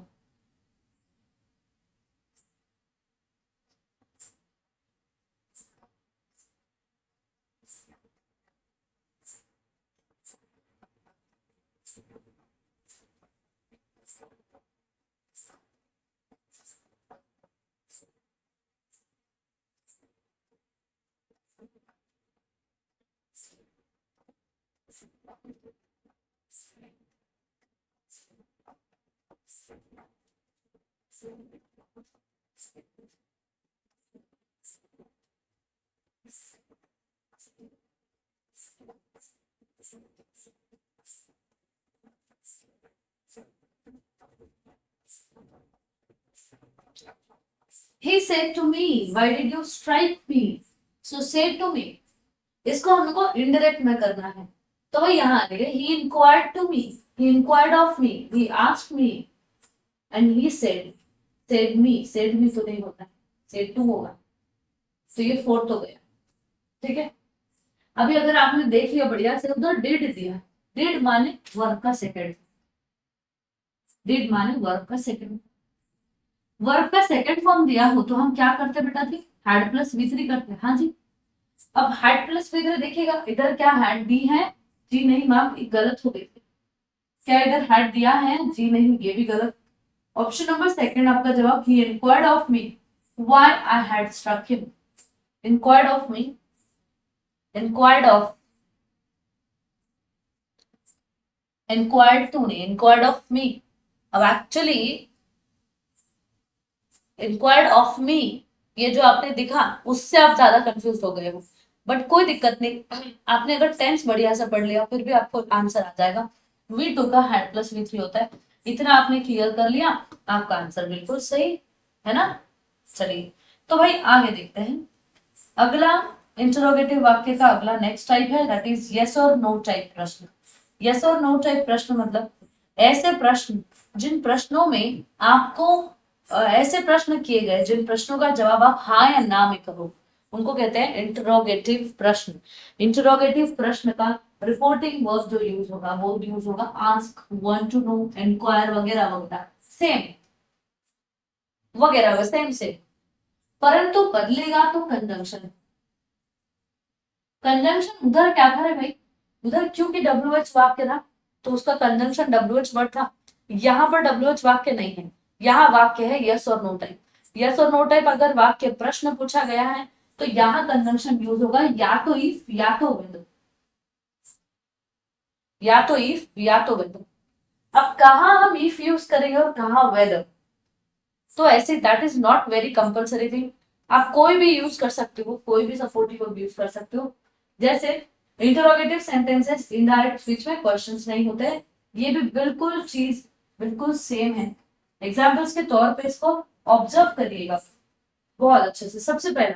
He said to me, "Why did you strike me?" So said to me, इसको हमको इनडायरेक्ट में करना है, तो वही यहाँ आ गए, he inquired to me, he inquired of me, he asked me, and he said, said me तो नहीं होता है, said to होगा, तो ये फोर्थ हो गया, ठीक है। अभी अगर आपने देख लिया बढ़िया से, उधर डिड दिया, डिड माने वर्ब का सेकंड, डिड माने वर्ब का सेकंड, वर्ब का सेकंड फॉर्म दिया हो तो हम क्या करते बेटा जी, हैड प्लस वी3 करते हैं। हाँ जी, अब हैड प्लस वी3 देखिएगा, इधर क्या हैड दी है, जी नहीं मैम गलत हो गई, क्या इधर हैड दिया है, जी नहीं, ये भी गलत। ऑप्शन नंबर सेकंड आपका जवाब, he inquired of me why I had struck him, inquired of me, inquired of, inquired to नहीं, इंक्वायर्ड ऑफ मी। अब एक्चुअली इंक्वायर्ड ऑफ मी, ये जो आपने दिखा उससे आप ज्यादा कंफ्यूज हो गए हो, बट कोई दिक्कत नहीं, आपने अगर टेंस बढ़िया से पढ़ लिया फिर भी आपको आंसर आ जाएगा। V2 का हैड प्लस V3 होता है, इतना आपने क्लियर कर लिया, आपका आंसर बिल्कुल सही है ना। चलिए तो भाई आगे देखते हैं। अगला इंटरोगेटिव वाक्य का अगला नेक्स्ट टाइप है, दैट इज यस और नो टाइप प्रश्न। यस और नो टाइप प्रश्न मतलब ऐसे प्रश्न जिन प्रश्नों में आपको ऐसे प्रश्न किए गए जिन प्रश्नों का जवाब आप हाँ या ना में करो, उनको कहते हैं इंटरोगेटिव प्रश्न। इंटरोगेटिव प्रश्न का रिपोर्टिंग वर्ब जो यूज होगा वो यूज होगा ask, want to know, inquire वगैरह वगैरह, सेम वगैरह सेम सेम, परंतु बदलेगा तो कंजंक्शन। कंजंक्शन उधर क्या था रे भाई, उधर क्योंकि डब्ल्यू एच वाक्य था तो उसका कंजंक्शन डब्ल्यू एच वर्ड था। यहाँ पर डब्ल्यू एच वाक्य नहीं है, यहाँ वाक्य है यस और नो टाइप। यस और नो टाइप अगर वाक्य प्रश्न पूछा गया है तो यहाँ कंजंक्शन यूज होगा या तो इफ या तो विद, या तो इफ या तो विद। अब कहा हम इफ यूज करेंगे और कहा वेदर, तो ऐसे that is not very compulsory thing. आप कोई भी यूज कर सकते हो, कोई भी सपोर्टिव वर्ब यूज कर सकते हो। जैसे इंटरोगेटिव सेंटेंसेस इनडायरेक्ट स्पीच में क्वेश्चंस नहीं होते, ये भी बिल्कुल चीज बिल्कुल सेम है। एग्जांपल्स के तौर पे इसको ऑब्जर्व करिएगा बहुत अच्छे से। सबसे पहला,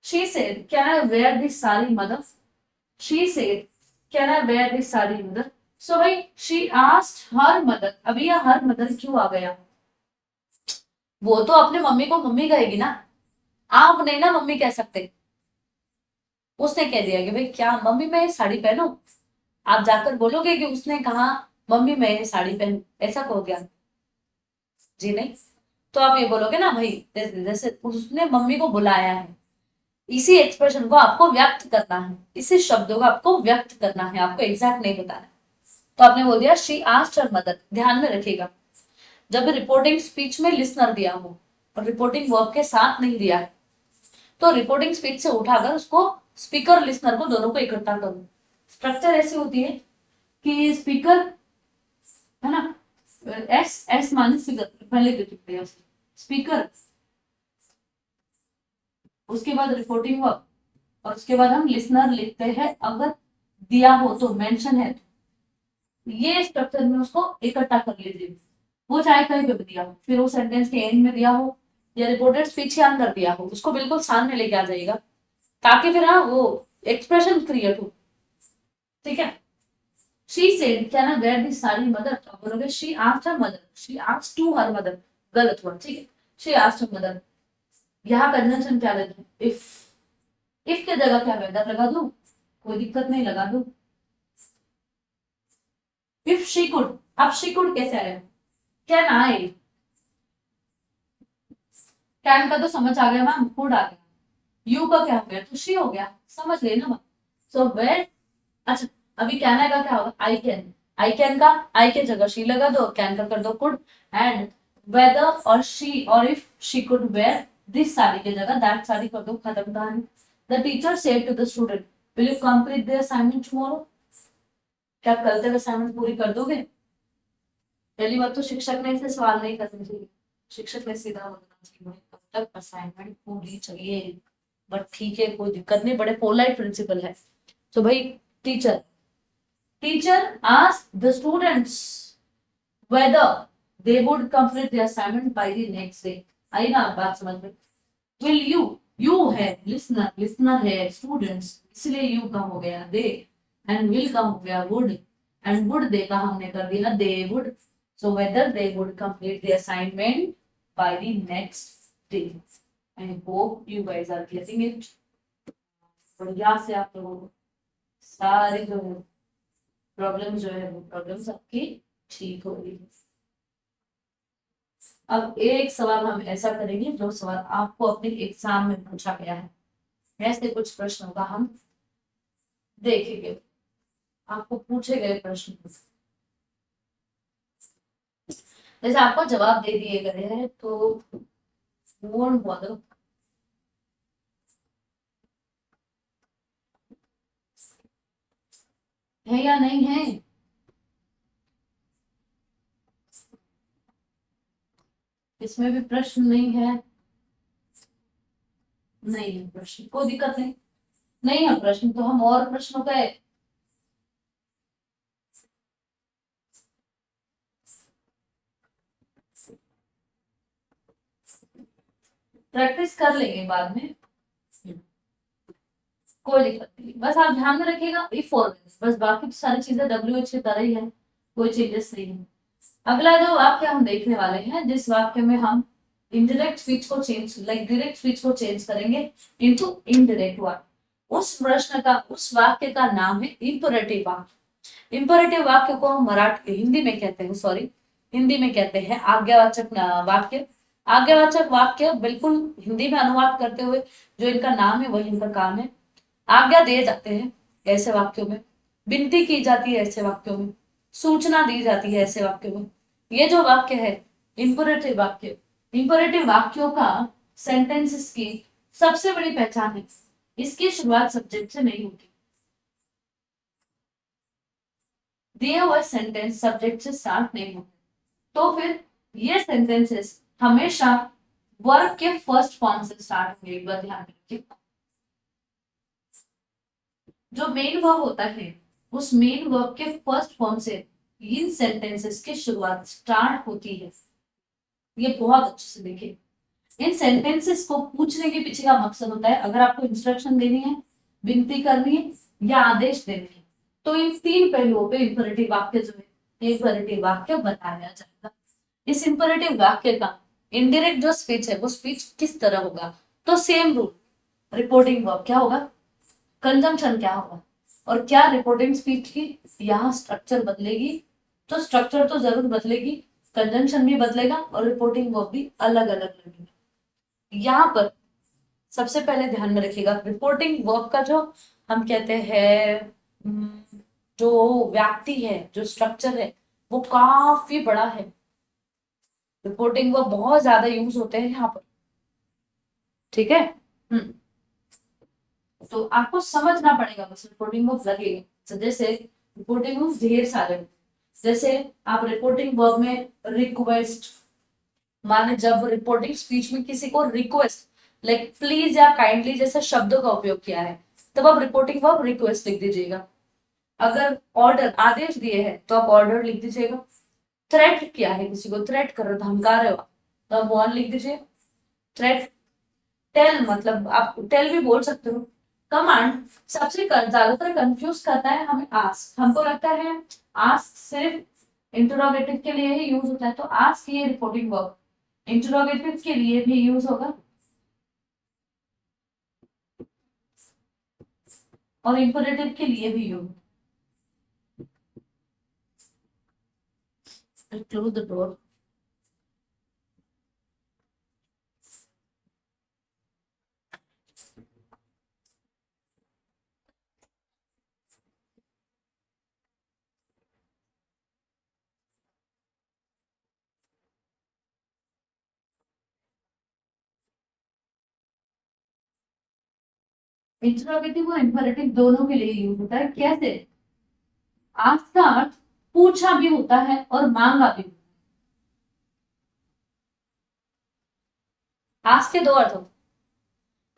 she said can I wear this sari mother. She said can I wear this sari mother. So भाई शी आस्क्ड हर मदर, अभी यह हर मदर क्यों आ गया, वो तो अपने मम्मी को मम्मी कहेगी ना, आप नहीं ना मम्मी कह सकते। उसने कह दिया कि भाई क्या मम्मी मैं ये साड़ी पहनूं, आप जाकर बोलोगे कि उसने कहा मम्मी मैं ये साड़ी पहनूं, ऐसा कहो क्या? जी नहीं। तो आप ये बोलोगे ना भाई जैसे उसने मम्मी को बुलाया है, इसी एक्सप्रेशन को आपको व्यक्त करना है, इसी शब्दों को आपको व्यक्त करना है, आपको एग्जैक्ट नहीं बताना। तो आपने बोल दिया शी आस्क्ड हर मदर। ध्यान में रखिएगा, जब रिपोर्टिंग स्पीच में लिसनर दिया हो और रिपोर्टिंग वर्ब के साथ नहीं दिया है तो रिपोर्टिंग स्पीच से उठाकर उसको स्पीकर लिसनर को दोनों को इकट्ठा करो। स्ट्रक्चर ऐसी होती है कि स्पीकर है ना, एस एस माने स्पीकर, पहले दे चुके हैं स्पीकर, उसके बाद रिपोर्टिंग वर्ब और उसके बाद हम लिसनर लिखते हैं अगर दिया हो तो, मेंशन है तो। ये स्ट्रक्चर में उसको इकट्ठा कर लीजिए। वो चाहे कहीं पे भी दिया हो, फिर वो सेंटेंस के एंड में दिया हो या रिपोर्टेड स्पीच के अंदर दिया हो, उसको बिल्कुल सामने लेके आ जाएगा ताकि फिर हाँ वो एक्सप्रेशन क्रिएट हो। ठीक है। She said can I wear this sari mother, तो आप बोलोगे she asked her mother, she asked to her mother, गलत हुआ। ठीक है, शी आस्क्ड हर मदर। यहाँ कंजंक्शन क्या लेते हैं, इफ के जगह क्या वेदर लगा दो, कोई दिक्कत नहीं, लगा दो। इफ शी कुड, अब शी कुड कैसे आया, कैन आई, कैन का तो समझ आ गया मैम, कुड आ गया, यू का क्या हो गया, तो शी हो गया, समझ गए ना मैम। सो वेयर, अच्छा अभी कैन आई का क्या होगा, आई कैन। आई कैन का आई के जगह शी लगा दो, कैन का कर दो कुड, एंड वेदर और शी और if she could wear this sari के जगह दैट साड़ी कर दो, खत्म कहानी। The teacher said to the student will you complete the assignment tomorrow, क्या कल तक असाइनमेंट पूरी कर दोगे? पहली बात तो शिक्षक ने इसे सवाल नहीं करना चाहिए, शिक्षक ने सीधा बोलना चाहिए भाई कब तक असाइनमेंट पूरी चाहिए। बट ठीक है कोई दिक्कत नहीं, बड़े पोलाइट प्रिंसिपल है। तो भाई teacher, teacher asked the students whether they would complete the assignment by the next day। आई ना बात समझ में? will you है listener, listener है students, इसलिए you का हो गया they, and will का हो गया would, and would they का हमने कर दिया they would। so whether they would complete the assignment by the next day। I hope you guys are getting it। बढ़िया से आप लोगों को सारी जो है प्रॉब्लम जो है वो प्रॉब्लम आपकी ठीक हो रही है। अब एक सवाल हम ऐसा करेंगे जो सवाल आपको अपने एग्जाम में पूछा गया है, ऐसे कुछ प्रश्नों का हम देखेंगे, आपको पूछे गए प्रश्न जैसे आपको जवाब दे दिए गए हैं तो कौन हुआ तो है या नहीं है? इसमें भी प्रश्न नहीं है, नहीं है प्रश्न, कोई दिक्कत नहीं, नहीं है प्रश्न तो हम और प्रश्नों का प्रैक्टिस कर लेंगे बाद में, कोई दिक्कत नहीं। बस आप ध्यान में रखिएगा इफ और बस, बाकी तो सारी चीजें WH की तरह ही है, कोई चेंजेस नहीं है। अगला जो वाक्य हम देखने वाले हैं, जिस वाक्य में हम इनडायरेक्ट स्पीच को चेंज लाइक डायरेक्ट स्पीच को चेंज करेंगे इनटू इनडायरेक्ट वाक्य, उस प्रश्न का उस वाक्य का नाम है इंपरेटिव वाक्य। इंपरेटिव वाक्य को हम हिंदी में कहते हैं, सॉरी हिंदी में कहते हैं आज्ञावाचक वाक्य। आज्ञावाचक वाक्य बिल्कुल हिंदी में अनुवाद करते हुए जो इनका नाम है वही इनका काम है। आज्ञा दिए जाते हैं ऐसे वाक्यों में, विनती की जाती है ऐसे वाक्यों में, सूचना दी जाती है ऐसे वाक्यों में। ये जो वाक्य है इंपरेटिव वाक्य, इंपरेटिव वाक्यों का सेंटेंसेस की सबसे बड़ी पहचान है, इसकी शुरुआत सब्जेक्ट से नहीं होती। दिए हुए सेंटेंस सब्जेक्ट से स्टार्ट नहीं होते, तो फिर ये सेंटेंसेस हमेशा वर्ब के फर्स्ट फॉर्म से स्टार्ट होंगे। एक बार ध्यान रखिए, जो मेन वर्ब होता है उस मेन वर्ब के फर्स्ट फॉर्म से इन सेंटेंसेस की शुरुआत स्टार्ट होती है। ये बहुत अच्छे से देखिए, इन सेंटेंसेस को पूछने के पीछे का मकसद होता है, अगर आपको इंस्ट्रक्शन देनी है, विनती करनी है या आदेश देने है, तो इन तीन पहलुओं पे इंपरेटिव वाक्य जो है इंपरेटिव वाक्य बताया जाएगा। इस इंपरेटिव वाक्य का इनडायरेक्ट जो स्पीच है वो स्पीच किस तरह होगा, तो सेम रूल, रिपोर्टिंग वर्ब क्या होगा, कंजंक्शन क्या होगा, और क्या रिपोर्टिंग स्पीच की यहाँ स्ट्रक्चर बदलेगी, तो स्ट्रक्चर तो जरूर बदलेगी, कंजंक्शन भी बदलेगा और रिपोर्टिंग वर्ब भी अलग अलग लगेगा। यहाँ पर सबसे पहले ध्यान में रखिएगा, रिपोर्टिंग वर्ब का जो हम कहते हैं जो व्याप्ति है, जो स्ट्रक्चर है, वो काफी बड़ा है। रिपोर्टिंग वर्ब बहुत ज्यादा यूज होते हैं यहाँ पर, ठीक है। तो आपको समझना पड़ेगा बस रिपोर्टिंग वर्ब लगेगा। तो जैसे रिपोर्टिंग वर्ब ढेर सारे, जैसे आप रिपोर्टिंग वर्ब में रिक्वेस्ट, माने जब रिपोर्टिंग स्पीच में किसी को रिक्वेस्ट लाइक प्लीज या काइंडली जैसे शब्दों का उपयोग किया है, तब आप रिपोर्टिंग वर्ब रिक्वेस्ट लिख दीजिएगा। अगर ऑर्डर आदेश दिए हैं तो आप ऑर्डर लिख दीजिएगा। थ्रेट किया है, किसी को थ्रेट कर रहे हो, धमका रहे हो, तो आप वन लिख दीजिए। थ्रेट, टेल मतलब आप टेल भी बोल सकते हो। कमांड सबसे ज्यादातर कंफ्यूज करता है हमें आस्क, हमको लगता है आस्क सिर्फ इंटरोगेटिव के लिए ही यूज होता है, तो आस्क ये रिपोर्टिंग वर्ब इंटरोगेटिव के लिए भी यूज होगा और इंपरेटिव के लिए भी use. Close the door. Interrogative और इंपरेटिव दोनों के लिए यूज होता है। कैसे? आस्क का अर्थ पूछा भी होता है और मांगा भी। आस्क के दो अर्थ होते हैं,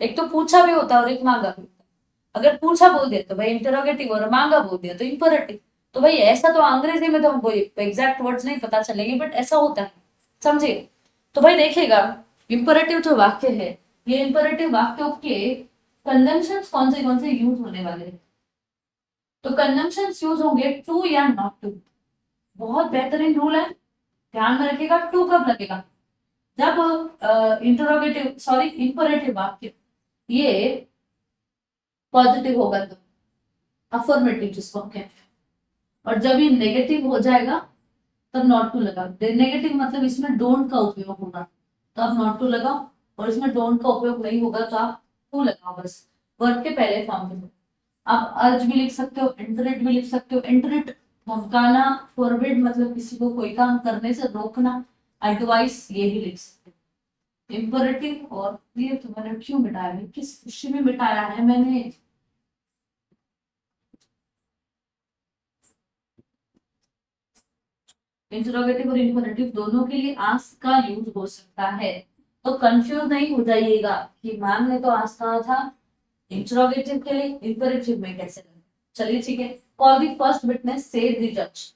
एक तो पूछा भी होता है और एक मांगा भी होता है। अगर पूछा बोल दिया तो भाई इंटरोगेटिव, और मांगा बोल दिया तो इंपरेटिव। तो भाई ऐसा तो अंग्रेजी में तो हमको एग्जैक्ट वर्ड्स नहीं पता चलेंगे, बट ऐसा होता है, समझिए। तो भाई देखिएगा, इंपरेटिव जो वाक्य है, ये इंपरेटिव वाक्यों के कंजंक्शंस कौन से यूज होने वाले हैं, तो कंजंक्शंस यूज होंगे टू या नॉट टू। बहुत बेहतरीन रूल है, ध्यान में रखिएगा। टू कब लगेगा? जब इंटरोगेटिव सॉरी इंपरेटिव वाक्य ये पॉजिटिव होगा, तो अफर्मेटिव जिसको हम कहते हैं, और जब ये नेगेटिव हो जाएगा तब नॉट टू लगा। नेगेटिव मतलब इसमें डोंट का उपयोग होगा, तो आप नॉट टू लगाओ, और इसमें डोंट का उपयोग नहीं होगा तो आप टू लगाओ, बस वर्ब के पहले फॉर्म में। आप अर्ज भी लिख सकते हो, एंटरेट भी लिख सकते हो। एंटरेट धमकाना, फॉरबिड मतलब किसी को कोई काम करने से रोकना, एडवाइस ये भी लिख सकते हो। इंपरेटिव और ये तो मैंने क्यों मिटाया है, किस खुशी में मिटाया है मैंने। इंटरोगेटिव और इंपरेटिव दोनों के लिए आस्क का यूज हो सकता है, तो कंफ्यूज नहीं हो जाइएगा कि मैम ने तो आस्क कहा था इंटरोगेटिव के लिए, इंपरेटिव में कैसे लगा। चलिए ठीक है। Call the first witness said the जज,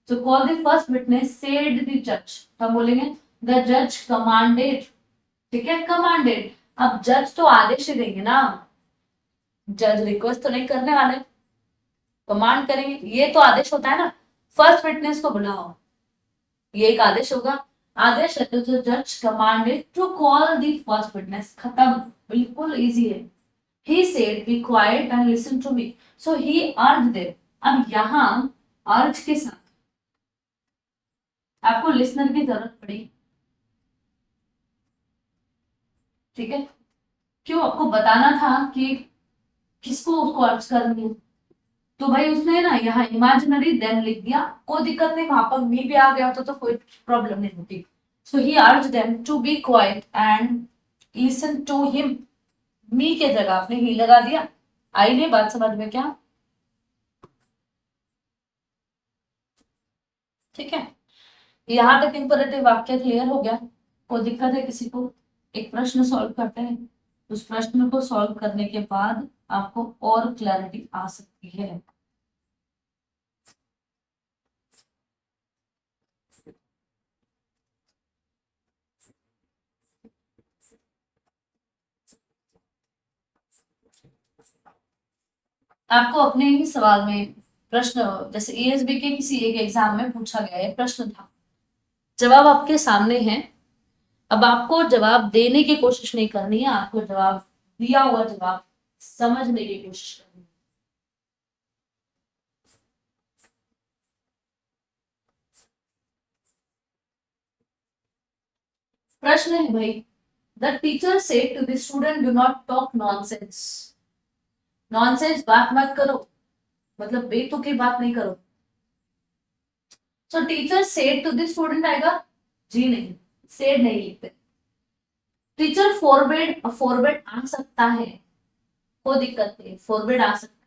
तो call the first witness said the जज, हम बोलेंगे द जज कमांडेड ठीक है, कमांडेड। अब जज तो आदेश ही देंगे ना, जज रिक्वेस्ट तो नहीं करने वाले, कमांड करेंगे, ये तो आदेश होता है ना। फर्स्ट विटनेस को बुलाओ, ये एक आदेश होगा। आदेश है तो जज commanded to call the first witness, खत्म, बिल्कुल इजी है। He said, "Be quiet and listen to me." So he urged them. अब यहाँ अर्ज के साथ आपको लिसनर की जरूरत पड़ी, ठीक है, क्यों, आपको बताना था कि किसको उसको अर्ज करनी है। तो भाई उसने ना यहाँ इमेजिनरी देन लिख दिया, कोई दिक्कत नहीं, वहां पर मी भी आ गया होता तो कोई प्रॉब्लम नहीं होती। So he urged them to be quiet and listen to him, me के जगह आपने ही लगा दिया। आई नहीं बात समझ में क्या? ठीक है, यहाँ तक इंपरेटिव वाक्य क्लियर हो गया? कोई दिक्कत है किसी को? एक प्रश्न सॉल्व करते हैं, उस प्रश्न को सॉल्व करने के बाद आपको और क्लैरिटी आ सकती है। आपको अपने ही सवाल में प्रश्न, जैसे एएसबी के किसी एक एग्जाम में पूछा गया है, प्रश्न था, जवाब आपके सामने है, अब आपको जवाब देने की कोशिश नहीं करनी है, आपको जवाब दिया हुआ जवाब समझने की कोशिश करनी है। प्रश्न है भाई, the teacher said to the student, do not talk nonsense. Nonsense बात मत करो, मतलब बेतुकी बात नहीं करो। So teacher said to the student आएगा? जी नहीं, सेड नहीं लिखते। टीचर फॉरबिड, फॉरबिड आ सकता है, कोई दिक्कत नहीं, फॉरबिड आ सकता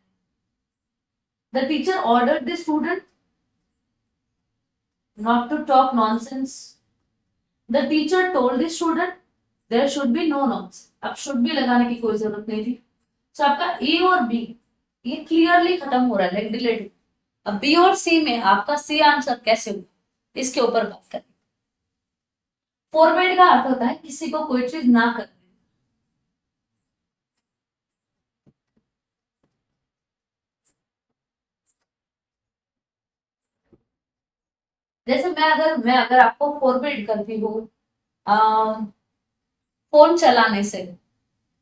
है। The teacher ordered the student not to talk nonsense. The teacher told the student there should be no nonsense. अब शुड बी लगाने की कोई जरूरत नहीं थी। सो आपका ए और बी ये क्लियरली खत्म हो रहा है, लाइक रिलेटेड। अब बी और सी में आपका सी आंसर कैसे होगा, इसके ऊपर बात करें। फॉरवर्ड का अर्थ होता है किसी को कोई चीज ना करना। जैसे मैं अगर आपको फॉरवर्ड करती हूँ फोन चलाने से,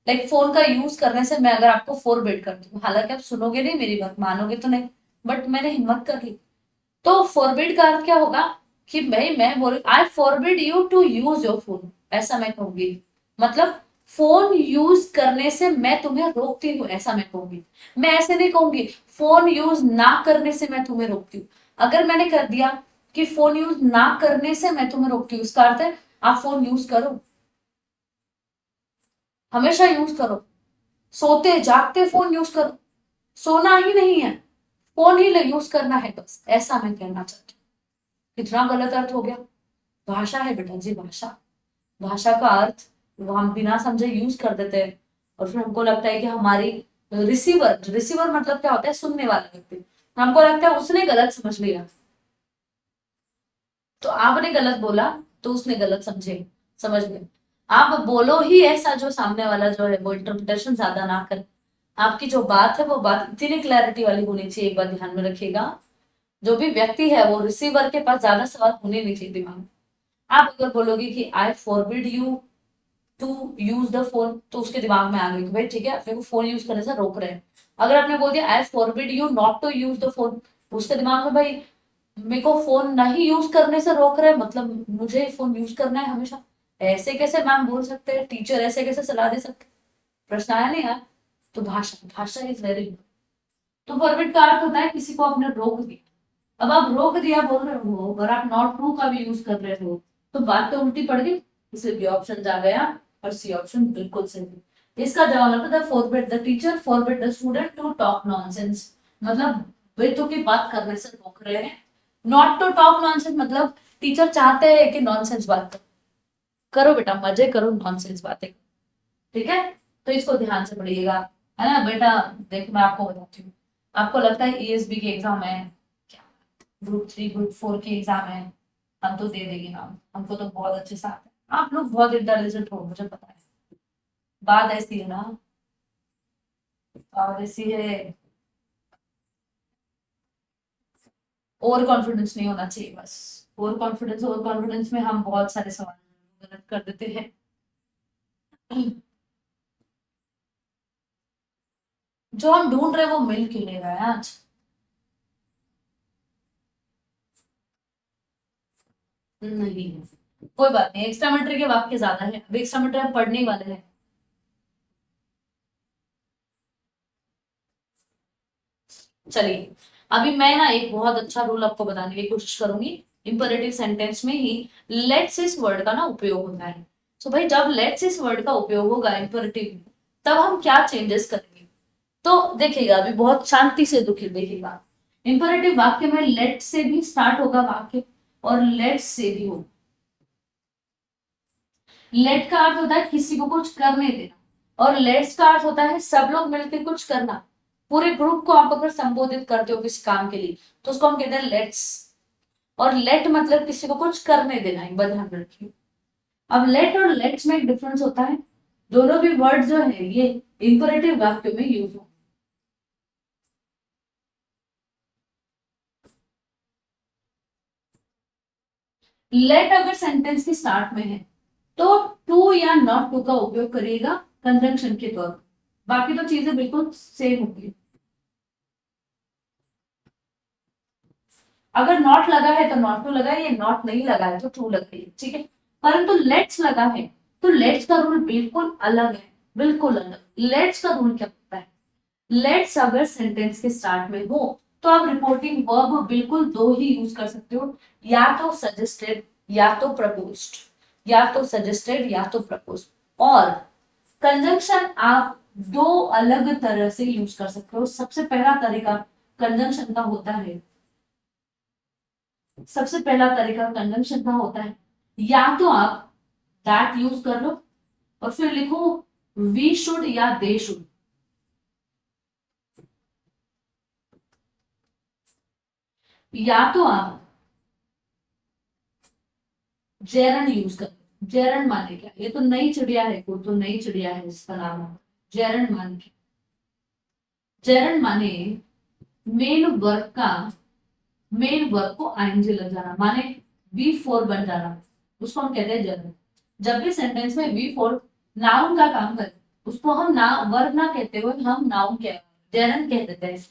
लाइक फोन का यूज करने से मैं अगर आपको फॉरवर्ड करती हूँ, हालांकि आप सुनोगे नहीं मेरी बात, मानोगे तो नहीं, बट मैंने हिम्मत कर ली, तो फॉरवर्ड का अर्थ क्या होगा कि भाई मैं बोल I forbid you to use your phone, ऐसा मैं कहूंगी। मतलब फोन यूज करने से मैं तुम्हें रोकती हूँ, ऐसा मैं कहूंगी। मैं ऐसे नहीं कहूंगी फोन यूज ना करने से मैं तुम्हें रोकती हूँ। अगर मैंने कर दिया कि फोन यूज ना करने से मैं तुम्हें रोकती हूँ, इसका अर्थ है आप फोन यूज करो, हमेशा यूज करो, सोते जागते फोन यूज करो, सोना ही नहीं है, फोन ही यूज करना है बस, ऐसा मैं कहना चाहती हूँ। कितना गलत अर्थ हो गया? भाषा है बेटा जी, भाषा, भाषा का अर्थ वो हम बिना समझे यूज कर देते हैं, और फिर हमको लगता है कि हमारी रिसीवर, रिसीवर मतलब क्या होता है, सुनने वाला व्यक्ति, हमको लगता है उसने गलत समझ लिया, तो आपने गलत बोला तो उसने गलत समझ लिया। आप बोलो ही ऐसा जो सामने वाला जो है वो इंटरप्रिटेशन ज्यादा ना करे। आपकी जो बात है वो बात इतनी क्लैरिटी वाली होनी चाहिए, एक बार ध्यान में रखिएगा। जो भी व्यक्ति है वो रिसीवर के पास ज्यादा सवाल होने नहीं चाहिए दिमाग में। आप अगर बोलोगे कि I forbid you to use the phone, तो उसके दिमाग में आ गई कि भाई ठीक है अपने को फोन यूज करने से रोक रहे हैं। अगर आपने बोल दिया I forbid you not to use the phone, उसके दिमाग में भाई मेरे को फोन नहीं यूज करने से रोक रहे हैं, मतलब मुझे फोन यूज करना है हमेशा। ऐसे कैसे मैम बोल सकते हैं, टीचर ऐसे कैसे सलाह दे सकते? प्रश्न आया नहीं यार? तो भाषा, भाषा इज वेरी गुड। तो फॉरबिड का अर्थ होता है किसी को आपने रोक दिया। अब आप रोक दिया बोल रहे हो और आप नॉट ट्रू का भी यूज कर रहे हो, तो बात तो उल्टी पड़ गई, इसलिए बी ऑप्शन आ गया और सी ऑप्शन बिल्कुल सही। इसका जवाब आता था forbid the teacher forbid the student to talk nonsense, मतलब बेतुकी की बात करने से रोक रहे हैं। नॉट टू टॉक नॉनसेंस मतलब टीचर चाहते हैं कि नॉनसेंस बात करो, करो बेटा मजे करो, नॉनसेंस बातें, ठीक है। तो इसको ध्यान से पढ़िएगा, है ना बेटा। देखो मैं आपको बताती हूँ, आपको लगता है ईएसबी के एग्जाम है, ग्रुप 3 ग्रुप 4 के एग्जाम है, हम तो दे देंगे नाम, हमको तो बहुत अच्छे से आता है। आप लोग बहुत इंटेलिजेंट हो, मुझे पता है। बात ऐसी है ना, और ऐसी है, ओवर कॉन्फिडेंस नहीं होना चाहिए बस। ओवर कॉन्फिडेंस में हम बहुत सारे सवाल गलत कर देते हैं। जो हम ढूंढ रहे हैं वो मिल क्यों नहीं रहा है आज? नहीं, कोई बात नहीं, एक्स्ट्रामेट्री के वाक्य ज्यादा है, अब एक्स्ट्रामेट्री हम पढ़ने ही वाले हैं। चलिए, अभी मैं ना एक बहुत अच्छा रूल आपको बताने की कोशिश करूंगी। इंपरेटिव सेंटेंस में ही लेट्स इस वर्ड का ना उपयोग होता है। तो भाई जब लेट्स इस वर्ड का उपयोग होगा इंपरेटिव में, तब हम क्या चेंजेस करेंगे? तो देखिएगा, अभी बहुत शांति से दुखी देखिएगा। इंपरेटिव वाक्य में लेट से भी स्टार्ट होगा वाक्य, और लेट से भी होगा। लेट का अर्थ होता है किसी को कुछ करने देना, और लेट्स का अर्थ होता है सब लोग मिलकर कुछ करना। पूरे ग्रुप को आप अगर संबोधित करते हो किसी काम के लिए, तो उसको हम कहते हैं लेट्स। और लेट मतलब किसी को कुछ करने देना, एक बात ध्यान रखिए। अब लेट और लेट्स में एक डिफरेंस होता है। दोनों भी वर्ड जो है ये इंपरेटिव वाक्य में यूज हो। लेट अगर सेंटेंस के स्टार्ट में है, तो टू या नॉट टू का उपयोग करिएगा कंजंक्शन के तौर पर। बाकी तो चीजें बिल्कुल सेम होगी। अगर नॉट लगा है तो नॉट टू लगाइए, नॉट नहीं लगा है तो टू लगाइए, ठीक है। परंतु लेट्स लगा है, तो लेट्स का रूल बिल्कुल अलग है, बिल्कुल अलग। लेट्स का रूल क्या होता है? लेट्स अगर सेंटेंस के स्टार्ट में हो, तो आप रिपोर्टिंग वर्ब बिल्कुल दो ही यूज कर सकते हो, या तो सजेस्टेड या तो प्रपोज्ड, या तो सजेस्टेड या तो प्रपोज्ड। और कंजंक्शन आप दो अलग तरह से यूज कर सकते हो। सबसे पहला तरीका कंजंक्शन का होता है, सबसे पहला तरीका कंजंक्शन का होता है, या तो आप दैट यूज कर लो और फिर लिखो वी शुड या दे शुड, या तो आप जेरन यूज कर लो। जेरन माने क्या? ये तो नई चिड़िया है, कोई तो नई चिड़िया है, इसका नाम है जेरन। मान के जेरन माने मेन वर्क का, मेन वर्क को आईएनजी लग जाना, माने वी फोर बन जाना, उसको हम कहते हैं जेरन। जब भी सेंटेंस में वी फोर नाउन का काम करे, उसको हम ना वर्ब ना कहते हुए हम नाउन कह जेरन कह देते हैं।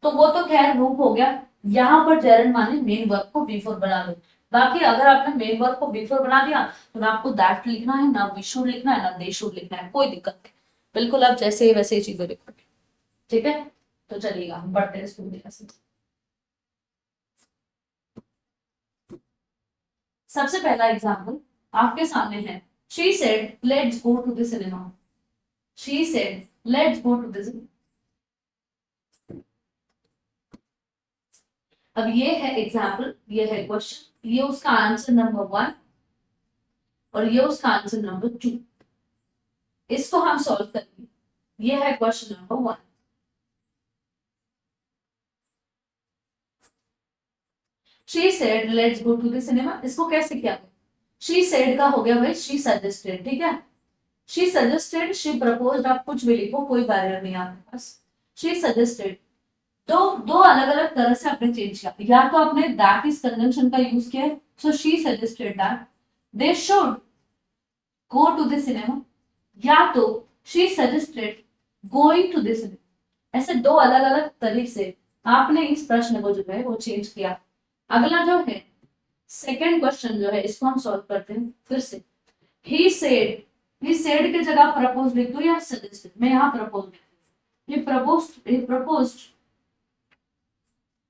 तो वो तो खैर रूप हो गया। यहाँ पर जेरन माने मेन वर्ब को वी फोर बना दो। बाकी अगर आपने मेन वर्ब को वी फोर बना दिया, तो ना आपको दैट लिखना है, ना वी शुड लिखना है, ना दे शुड लिखना है, कोई दिक्कत नहीं। बिल्कुल आप जैसे ही वैसे ही चीजें लिखोगे, ठीक है। तो चलिएगा, हम बढ़ते हैं इसको से। सबसे पहला एग्जाम्पल आपके सामने है। She said let's go to the cinema. She said let's go to the cinema. अब ये है एग्जाम्पल, ये है क्वेश्चन, ये उसका आंसर नंबर वन और ये उसका आंसर नंबर टू। इसको हम सॉल्व करेंगे। ये है question number one. She said let's go to the cinema, इसको कैसे किया? शी सेड का हो गया भाई शी सजेस्टेड, ठीक है। शी सजेस्टेड, शी प्रपोज्ड, आप कुछ भी लिखो, कोई बैरियर नहीं आपके पास। शी सजेस्टेड, तो दो अलग अलग तरह से आपने चेंज किया। या तो आपने दैट इज कंजंक्शन का यूज किया, so she suggested that they should go to the cinema, या तो she suggested going to the cinema. ऐसे दो अलग अलग तरीके से आपने इस प्रश्न को जो है वो चेंज किया। अगला जो है सेकेंड क्वेश्चन जो है, इसको हम सॉल्व करते हैं फिर से। ही सेड, ही सेड की जगह प्रपोज लिख दो या सजेस्टेड, मैं यहाँ प्रपोज लिख दूं। he proposed, he proposed,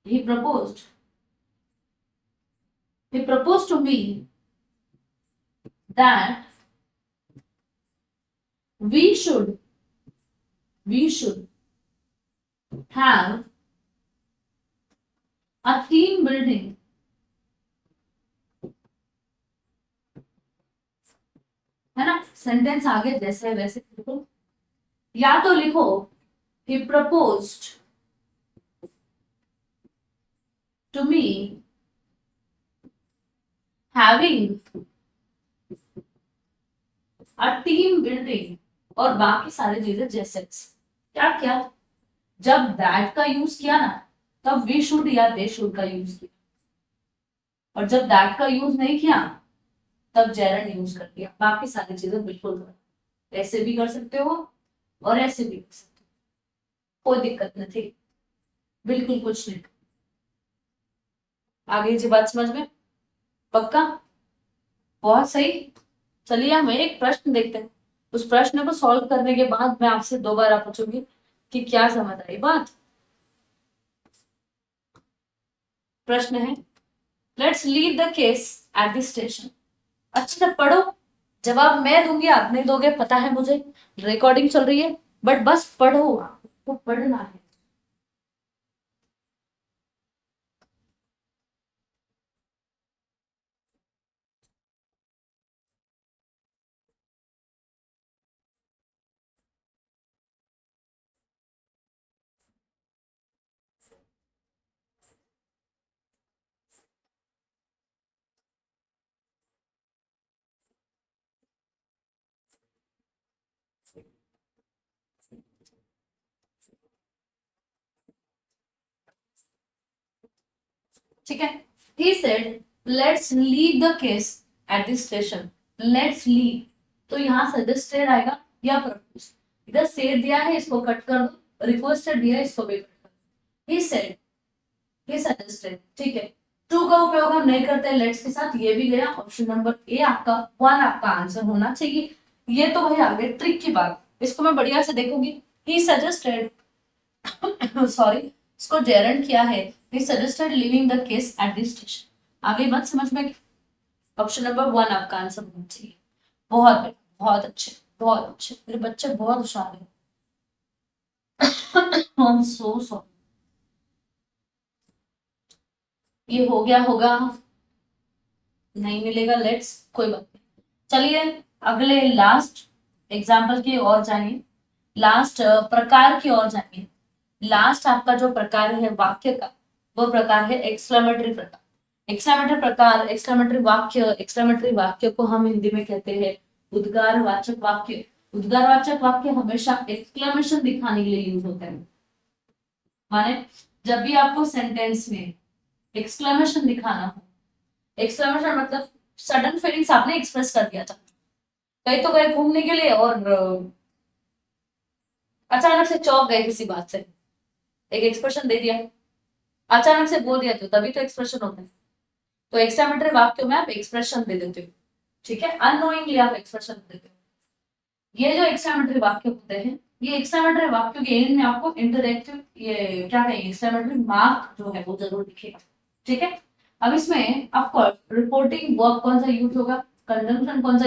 he proposed, he proposed to me that we should, we should have a team building, है ना। सेंटेंस आगे जैसे है वैसे लिखो, या तो लिखो he proposed to me having team building और बाकी सारी चीजें जैसे क्या क्या, जब दैट का यूज किया ना तब वी शुड या दे शुड का यूज किया, और जब दैट का यूज नहीं किया तब जेरंड यूज कर दिया। बाकी सारी चीजें बिल्कुल करो, ऐसे भी कर सकते हो और ऐसे भी कर सकते हो, कोई दिक्कत नहीं, बिल्कुल कुछ नहीं। आगे जी बात समझ में? पक्का? बहुत सही। चलिए हम एक प्रश्न देखते हैं, उस प्रश्न को सॉल्व करने के बाद मैं आपसे दोबारा पूछूंगी कि क्या समझ आई बात। प्रश्न है, let's leave the case at the station. अच्छे से पढ़ो, जवाब मैं दूंगी आप नहीं दोगे पता है मुझे, रिकॉर्डिंग चल रही है, बट बस पढ़ो, आपको पढ़ना है। ठीक है, he said let's leave the case at the station। let's leave, तो यहाँ suggested आएगा या प्रपोज, इधर said दिया है इसको कट कर दो, requested दिया है इसको भी कट कर दो। he said, he suggested, ठीक है। टू का उपयोग हम नहीं करते लेट्स के साथ, ये भी गया। ऑप्शन नंबर ए आपका वन आपका आंसर होना चाहिए। ये तो भाई आगे ट्रिक की बात, इसको मैं बढ़िया से देखूंगी। he suggested सॉरी, इसको जेरंड किया है, he suggested leaving the case at the station। आगे बात समझ में? ऑप्शन नंबर वन आपका आंसर होना चाहिए। बहुत बढ़िया, बहुत अच्छे, बहुत अच्छे, मेरे बच्चे बहुत होशियार हैं। I'm so sorry। ये हो गया होगा, नहीं मिलेगा, लेट्स कोई बात नहीं। चलिए अगले लास्ट एग्जाम्पल की ओर जाइए, लास्ट प्रकार की ओर जाइए। लास्ट आपका जो प्रकार है वाक्य का, वो प्रकार है एक्सक्लेमेटरी प्रकार। एक्सक्लेमेटरी प्रकार, एक्सक्लेमेटरी वाक्य, एक्सक्लेमेटरी वाक्य को हम हिंदी में कहते हैं उद्गारवाचक वाक्य। उद्गारवाचक वाक्य हमेशा एक्सक्लेमेशन दिखाने के लिए यूज होते हैं। माने जब भी आपको सेंटेंस में एक्सक्लेमेशन दिखाना हो, एक्सक्लेमेशन मतलब सडन फीलिंग्स आपने एक्सप्रेस कर दिया था, कहीं तो गए घूमने के लिए और अचानक से चौंक गए किसी बात से, एक एक्सप्रेशन दे दिया, अचानक से बोल दिया, तो तभी तो एक्सप्रेशन होता है। तो एक्सक्लेमेटरी वाक्य में आप एक्सप्रेशन दे देते हो, ठीक है, अननोइंगली आप एक्सप्रेशन दे देते हो। ये जो एक्सक्लेमेटरी वाक्य होते हैं, ये एक्सक्लेमेटरी वाक्य के एंड में आपको इंटरैक्टिव, ये क्या कहेंगे, एक्सक्लेमेटरी मार्क जो है वो जरूर दिखेगा, ठीक है। अब इसमें आपको रिपोर्टिंग वर्ब कौन सा यूज होगा, कंजंक्शन कौन सा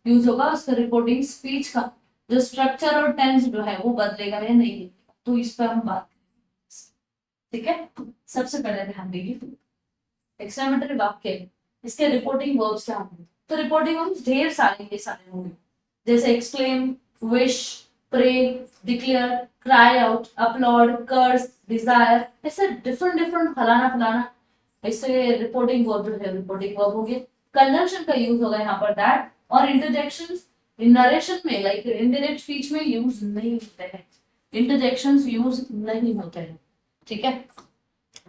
यूज होगा, उसका रिपोर्टिंग स्पीच का जो स्ट्रक्चर और टेंस जो है वो बदलेगा या नहीं बदलेगा, तो इस पर हम बात करेंगे, ठीक है। सबसे पहले ध्यान दीजिए, एक्सक्लेमेटरी वाक्य, इसके रिपोर्टिंग वर्ब्स क्या होंगे, तो रिपोर्टिंग वर्ब्स ढेर सारे के सारे होंगे, जैसे exclaim, wish, pray, declare, cry out, applaud, curse, desire, ऐसे डिफरेंट डिफरेंट फलाना फलाना, इससे रिपोर्टिंग वर्ब जो है रिपोर्टिंग वर्ब हो गए। कंजंक्शन का यूज होगा यहाँ पर दैट, और इंटरजेक्शंस नरेशन में लाइक इनडायरेक्ट स्पीच में यूज नहीं होते हैं, इंटरजेक्शंस यूज नहीं होते हैं, ठीक है,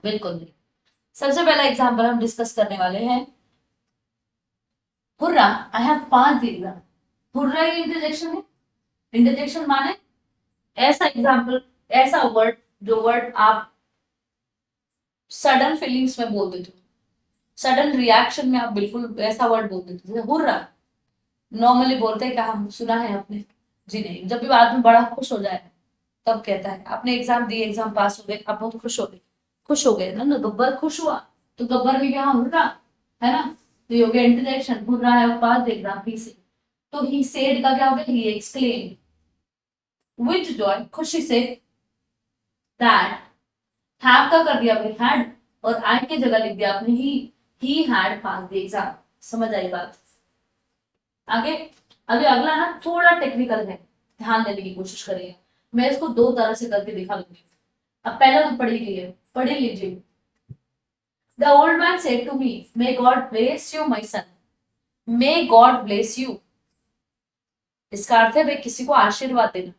बिल्कुल नहीं। सबसे पहला एग्जांपल हम डिस्कस करने वाले हैं, hurrah I have pass the exam. Hurrah ये इंटरजेक्शन है, इंटरजेक्शन माने ऐसा एग्जांपल, ऐसा वर्ड जो वर्ड आप सडन फीलिंग्स में बोल देते हो, सडन रिएक्शन में आप बिल्कुल ऐसा वर्ड बोल देते हो, जैसे हुर्रा नॉर्मली बोलते हैं, क्या हम सुना है आपने? जी नहीं, जब भी आदमी बड़ा खुश हो जाए तब कहता है, आपने एग्जाम दी, एग्जाम पास हो गए, आप बहुत खुश हो गए, खुश हो गए ना, गब्बर खुश हुआ, तो गब्बर भी क्या हुर्रा, है ना, तो ये हो गया इंटरजेक्शन, हुर्रा है पास द एग्जाम, ही से, तो ही सेड का क्या हो गया, ही एक्सक्लेम विद जॉय, खुशी से, दैट, हैव का कर दिया भाई हैड, और आई की जगह लिख दिया आपने he had pass the exam. समझ आई बात? आगे, अभी अगला ना थोड़ा टेक्निकल है, ध्यान देने की कोशिश करिए, मैं इसको दो तरह से करके दिखा दूंगी। अब पहला तो पढ़ी लीजिए, पढ़ी लीजिए। The old man said to me, may God bless you my son, may God bless you, इसका अर्थ है भाई किसी को आशीर्वाद देना,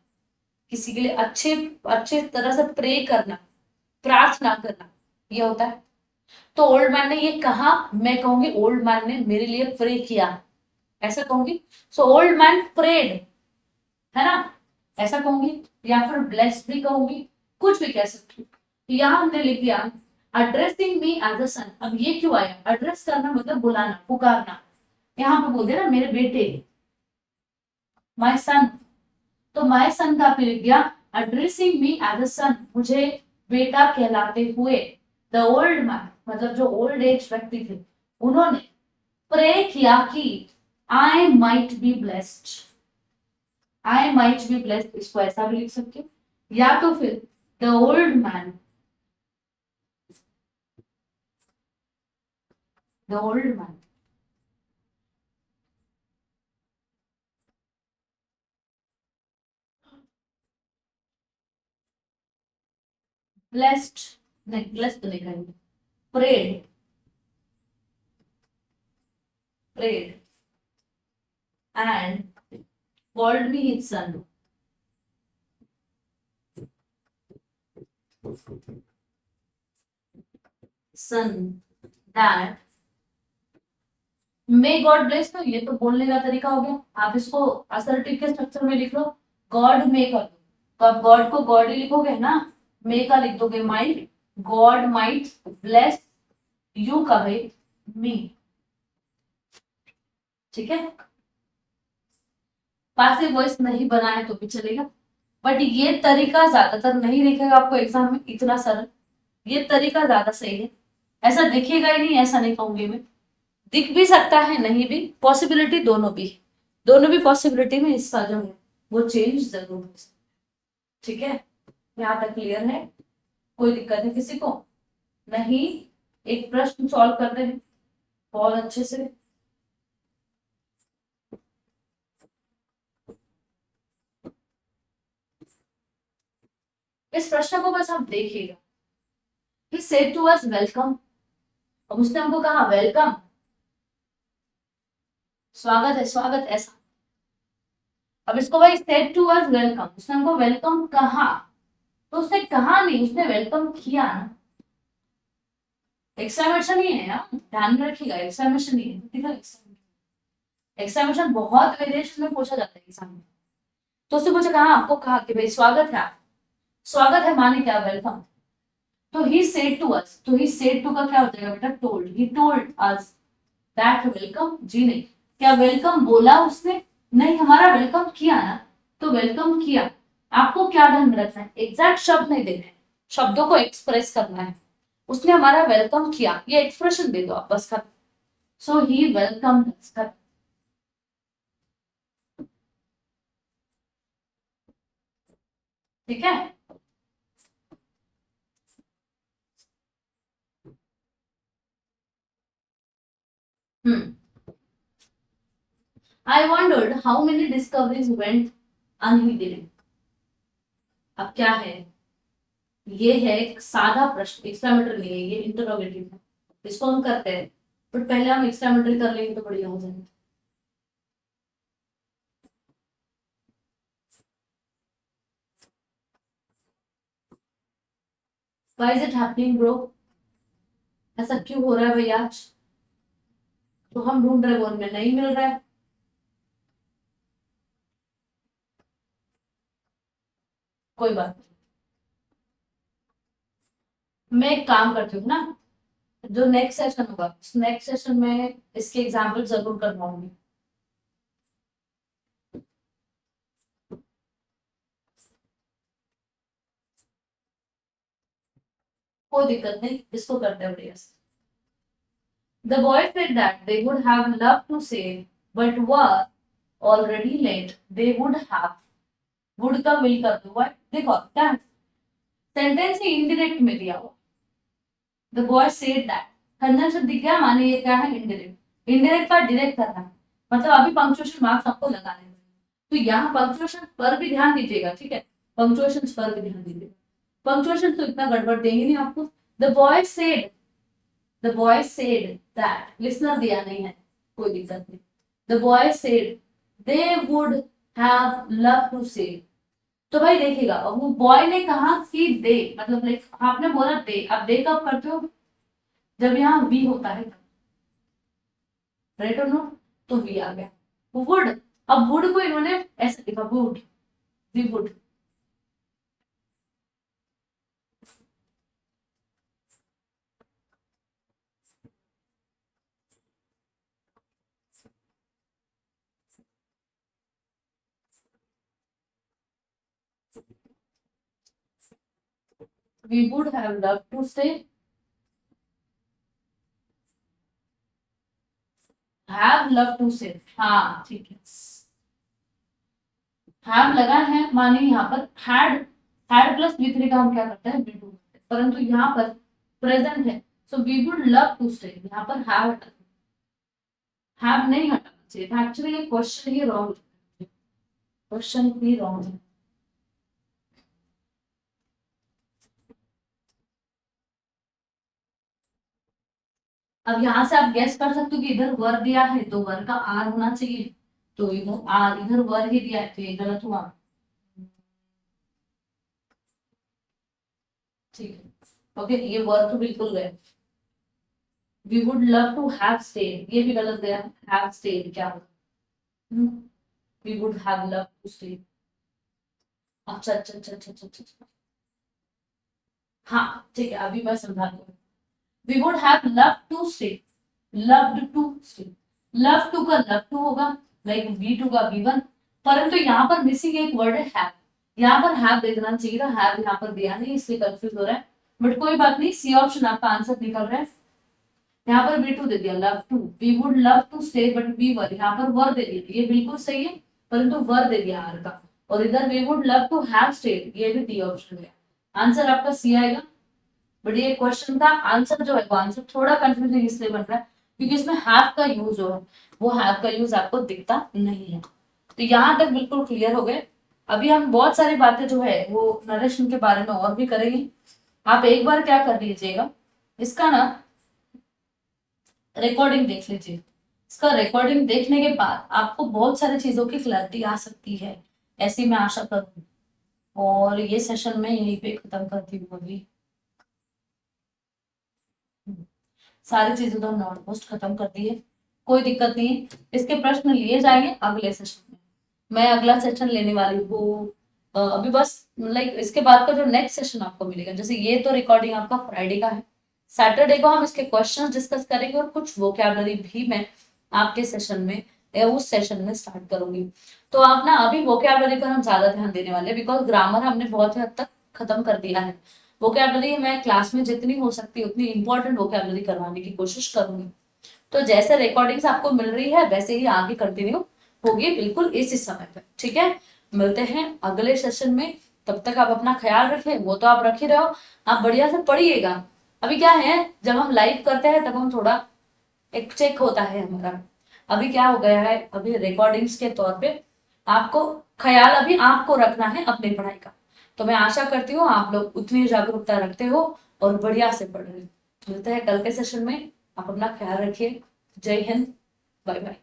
किसी के लिए अच्छे अच्छे तरह से प्रे करना, प्रार्थना करना, ये होता है। तो ओल्ड मैन ने ये कहा, मैं कहूंगी ओल्ड मैन ने मेरे लिए प्रे किया, ऐसा कहूंगी। सो ओल्ड मैन प्रेड, है ना, ऐसा कहूंगी, या फिर ब्लेस्ड भी कहूंगी, कुछ भी कह सकती हूँ। तो यहाँ हमने लिख दिया अड्रेसिंग मी एज अ सन। अब ये क्यों आया, एड्रेस करना मतलब बुलाना, पुकारना। यहाँ पे बोल दिया ना मेरे बेटे, माय सन, तो माय सन का फिर गया एड्रेसिंग मी एज अ सन, मुझे बेटा कहलाते हुए। द ओल्ड मैन मतलब जो ओल्ड एज व्यक्ति थे, उन्होंने प्रे किया कि I might be blessed, I might be blessed, इसको ऐसा भी लिख सकते हो, या तो फिर the old man, the old man blessed, नहीं ब्लेस्ड नहीं करेंगे, prayed, prayed and called me his son. Son that may God bless। तो ये तो बोलने का तरीका हो गया, आप इसको असर्टिव के स्ट्रक्चर में लिख लो, गॉड मे कर दो, तो आप गॉड को गॉड ही लिखोगे ना, मे का लिख दोगे might, God might bless you का भाई मी, ठीक है। पासिव वॉइस नहीं बना है तो भी चलेगा, बट ये तरीका ज्यादातर नहीं दिखेगा आपको एग्जाम में इतना सरल, ये तरीका ज्यादा सही है। ऐसा दिखेगा ही नहीं ऐसा नहीं कहूंगी मैं, दिख भी सकता है नहीं भी, पॉसिबिलिटी दोनों भी, दोनों भी पॉसिबिलिटी में हिस्सा जो है वो चेंज जरूर हो सकता है, ठीक है। यहाँ तक क्लियर है, कोई दिक्कत है किसी को नहीं। एक प्रश्न सॉल्व कर रहे हैं बहुत अच्छे से। इस प्रश्न को बस आप देखिएगा, he said to us welcome, अब उसने हमको कहा वेलकम, स्वागत है, स्वागत ऐसा। अब इसको भाई said to us welcome, उसने हमको वेलकम कहा, तो उसने कहा नहीं, उसने वेलकम किया ना, एक्सक्लेमेशन ही है यार, ध्यान में रखिएगा, एक्सक्लेमेशन ही है, एक्सक्लेमेशन बहुत वेरिएशन में पूछा जाता है एग्जाम में। तो उसने मुझे कहा, आपको कहा कि भाई स्वागत है, आप स्वागत है माने क्या, वेलकम। तो ही सेड टू अस, तो ही सेड टू का क्या हो जाएगा बेटा, told, he told us that welcome, जी नहीं, क्या वेलकम बोला उसने, नहीं, हमारा वेलकम किया ना, तो वेलकम किया। आपको क्या ध्यान में रखना है, एग्जैक्ट शब्द नहीं देने, शब्दों को एक्सप्रेस करना है। उसने हमारा वेलकम किया, ये एक्सप्रेशन दे दो आप बस, खत्म। सो ही वेलकम, खत्म, ठीक है। हम्म, I wondered how many discoveries went unheeded। अब क्या है, ये है एक सादा प्रश्न, एक्सक्लेमेटरी नहीं है, ये इंटरोगेटिव है, इसको हम करते हैं, बट पहले हम एक्सक्लेमेटरी कर लेंगे तो बढ़िया हो जाएगा। Why is it happening bro, ऐसा क्यों हो रहा है भैया आज, तो हम ढूंढ रहे बोल में नहीं मिल रहा है, कोई बात नहीं। मैं एक काम करती हूँ ना, जो नेक्स्ट सेशन होगा उस नेक्स्ट सेशन में इसके एग्जाम्पल जरूर करवाऊंगी। कोई दिक्कत नहीं, इसको करते हैं बढ़िया से। The boy said that they would have loved to say, but were already late. They would have, would का will कर दो, what देखो क्या सेंटेंस ही इंडिरेक्ट में दिया हुआ। The boy said that, conjunction दिख गया, माने ये क्या है, इंडिरेक्ट, इंडिरेक्ट का डायरेक्ट करना है, मतलब अभी पंक्चुएशन मार्क्स आपको लगाने हैं, तो यहाँ पंक्चुएशन पर भी ध्यान दीजिएगा, ठीक है, पंक्चुएशन पर भी ध्यान दीजिएगा, पंक्चुएशन तो इतना गड़बड़ देंगे नहीं आपको। The boy said, the boy said that, listener दिया नहीं है, कोई दिक्कत नहीं। The boy said they would have love to say. तो भाई देखिएगा, वो बॉय ने कहा कि दे, मतलब लाइक आपने बोला दे, अब दे कब करते हो, जब यहाँ वी होता है, राइट और नो, तो वी आ गया। वुड, अब वुड को इन्होंने ऐसे लिखा, would, we would. We would have love to say, have love to say, हाँ ठीक है। हैव लगा है माने यहाँ पर had, had plus we three का हम क्या करते हैं, वी टू, परंतु यहाँ पर प्रेजेंट है, so we would love to stay, यहाँ पर हैव हटा, हैव नहीं हटाना चाहिए था। एक्चुअली ये क्वेश्चन ही रॉन्ग है, क्वेश्चन ही रॉन्ग है। अब यहाँ से आप गेस कर सकते हो कि इधर वर दिया है तो वर का आर होना चाहिए, तो इधर आर, इधर वर ही दिया है तो ये गलत हुआ। ठीक है, ओके, ये वर तो बिल्कुल गए। We would love to have stayed, ये भी गलत गया, हैव स्टेड क्या होगा, we would have love to stay. अच्छा अच्छा अच्छा अच्छा अच्छा अच्छा। हाँ ठीक है, अभी मैं समझाती हूँ। We would have love to stay, loved to stay, love to का लव टू होगा, लाइक वी टू का वी वन, परंतु यहाँ पर मिसिंग एक वर्ड है हैव, यहाँ पर हैव दे देना चाहिए था, हैव यहाँ पर दिया नहीं, इसलिए कंफ्यूज हो रहा है, बट कोई बात नहीं, सी ऑप्शन आपका आंसर निकल रहा है। यहाँ पर वी टू दे दिया, love to, we would love to stay but we were, यहाँ पर वर दे दिया, ये बिल्कुल सही है, परंतु वर दे दिया आर का, और इधर we would love to have stayed, ये भी डी ऑप्शन है, आंसर आपका सी आएगा। बट ये क्वेश्चन का आंसर जो है, वो आंसर थोड़ा कंफ्यूजिंग इसलिए बन रहा है क्योंकि इसमें हैव का यूज जो है, वो हैव का यूज आपको दिखता नहीं है। तो यहाँ तक बिल्कुल क्लियर हो गए। अभी हम बहुत सारी बातें जो है वो नरेशन के बारे में और भी करेंगे। आप एक बार क्या कर लीजिएगा, इसका ना रिकॉर्डिंग देख लीजिए, इसका रिकॉर्डिंग देखने के बाद आपको बहुत सारी चीजों की क्लैरिटी आ सकती है, ऐसी मैं आशा करूँ। और ये सेशन मैं यहीं पे खत्म करती हूँ अभी। सारी चीजें तो हमने ऑलमोस्ट खत्म कर दी है, कोई दिक्कत नहीं है, इसके प्रश्न लिए जाएंगे अगले सेशन में। मैं अगला सेशन लेने वाली हूँ अभी बस, लाइक इसके बाद का जो नेक्स्ट सेशन आपको मिलेगा, जैसे ये तो रिकॉर्डिंग आपका फ्राइडे का है, सैटरडे को हम इसके क्वेश्चंस डिस्कस करेंगे और कुछ वोकैबलरी भी मैं आपके सेशन में या उस सेशन में स्टार्ट करूंगी। तो आप ना अभी वोकैबलरी पर हम ज्यादा ध्यान देने वाले हैं, बिकॉज ग्रामर हमने बहुत हद तक खत्म कर दिया है। वोकैबलरी मैं क्लास में जितनी हो सकती है उतनी इंपॉर्टेंट वोकैबलरी करवाने की कोशिश करूंगी। तो जैसे रिकॉर्डिंग्स आपको मिल रही है वैसे ही आगे कंटिन्यू होगी, बिल्कुल इसी समय पर, ठीक है। मिलते हैं अगले सेशन में, तब तक आप अपना ख्याल रखें, वो तो आप रख ही रहे हो, आप बढ़िया से पढ़िएगा। अभी क्या है, जब हम लाइव करते हैं तब हम थोड़ा एक चेक होता है हमारा, अभी क्या हो गया है, अभी रिकॉर्डिंग्स के तौर पे आपको ख्याल अभी आपको रखना है अपनी पढ़ाई का। तो मैं आशा करती हूँ आप लोग उतनी जागरूकता रखते हो और बढ़िया से पढ़ रहे हो। मिलते हैं कल के सेशन में, आप अपना ख्याल रखिए। जय हिंद, बाय बाय।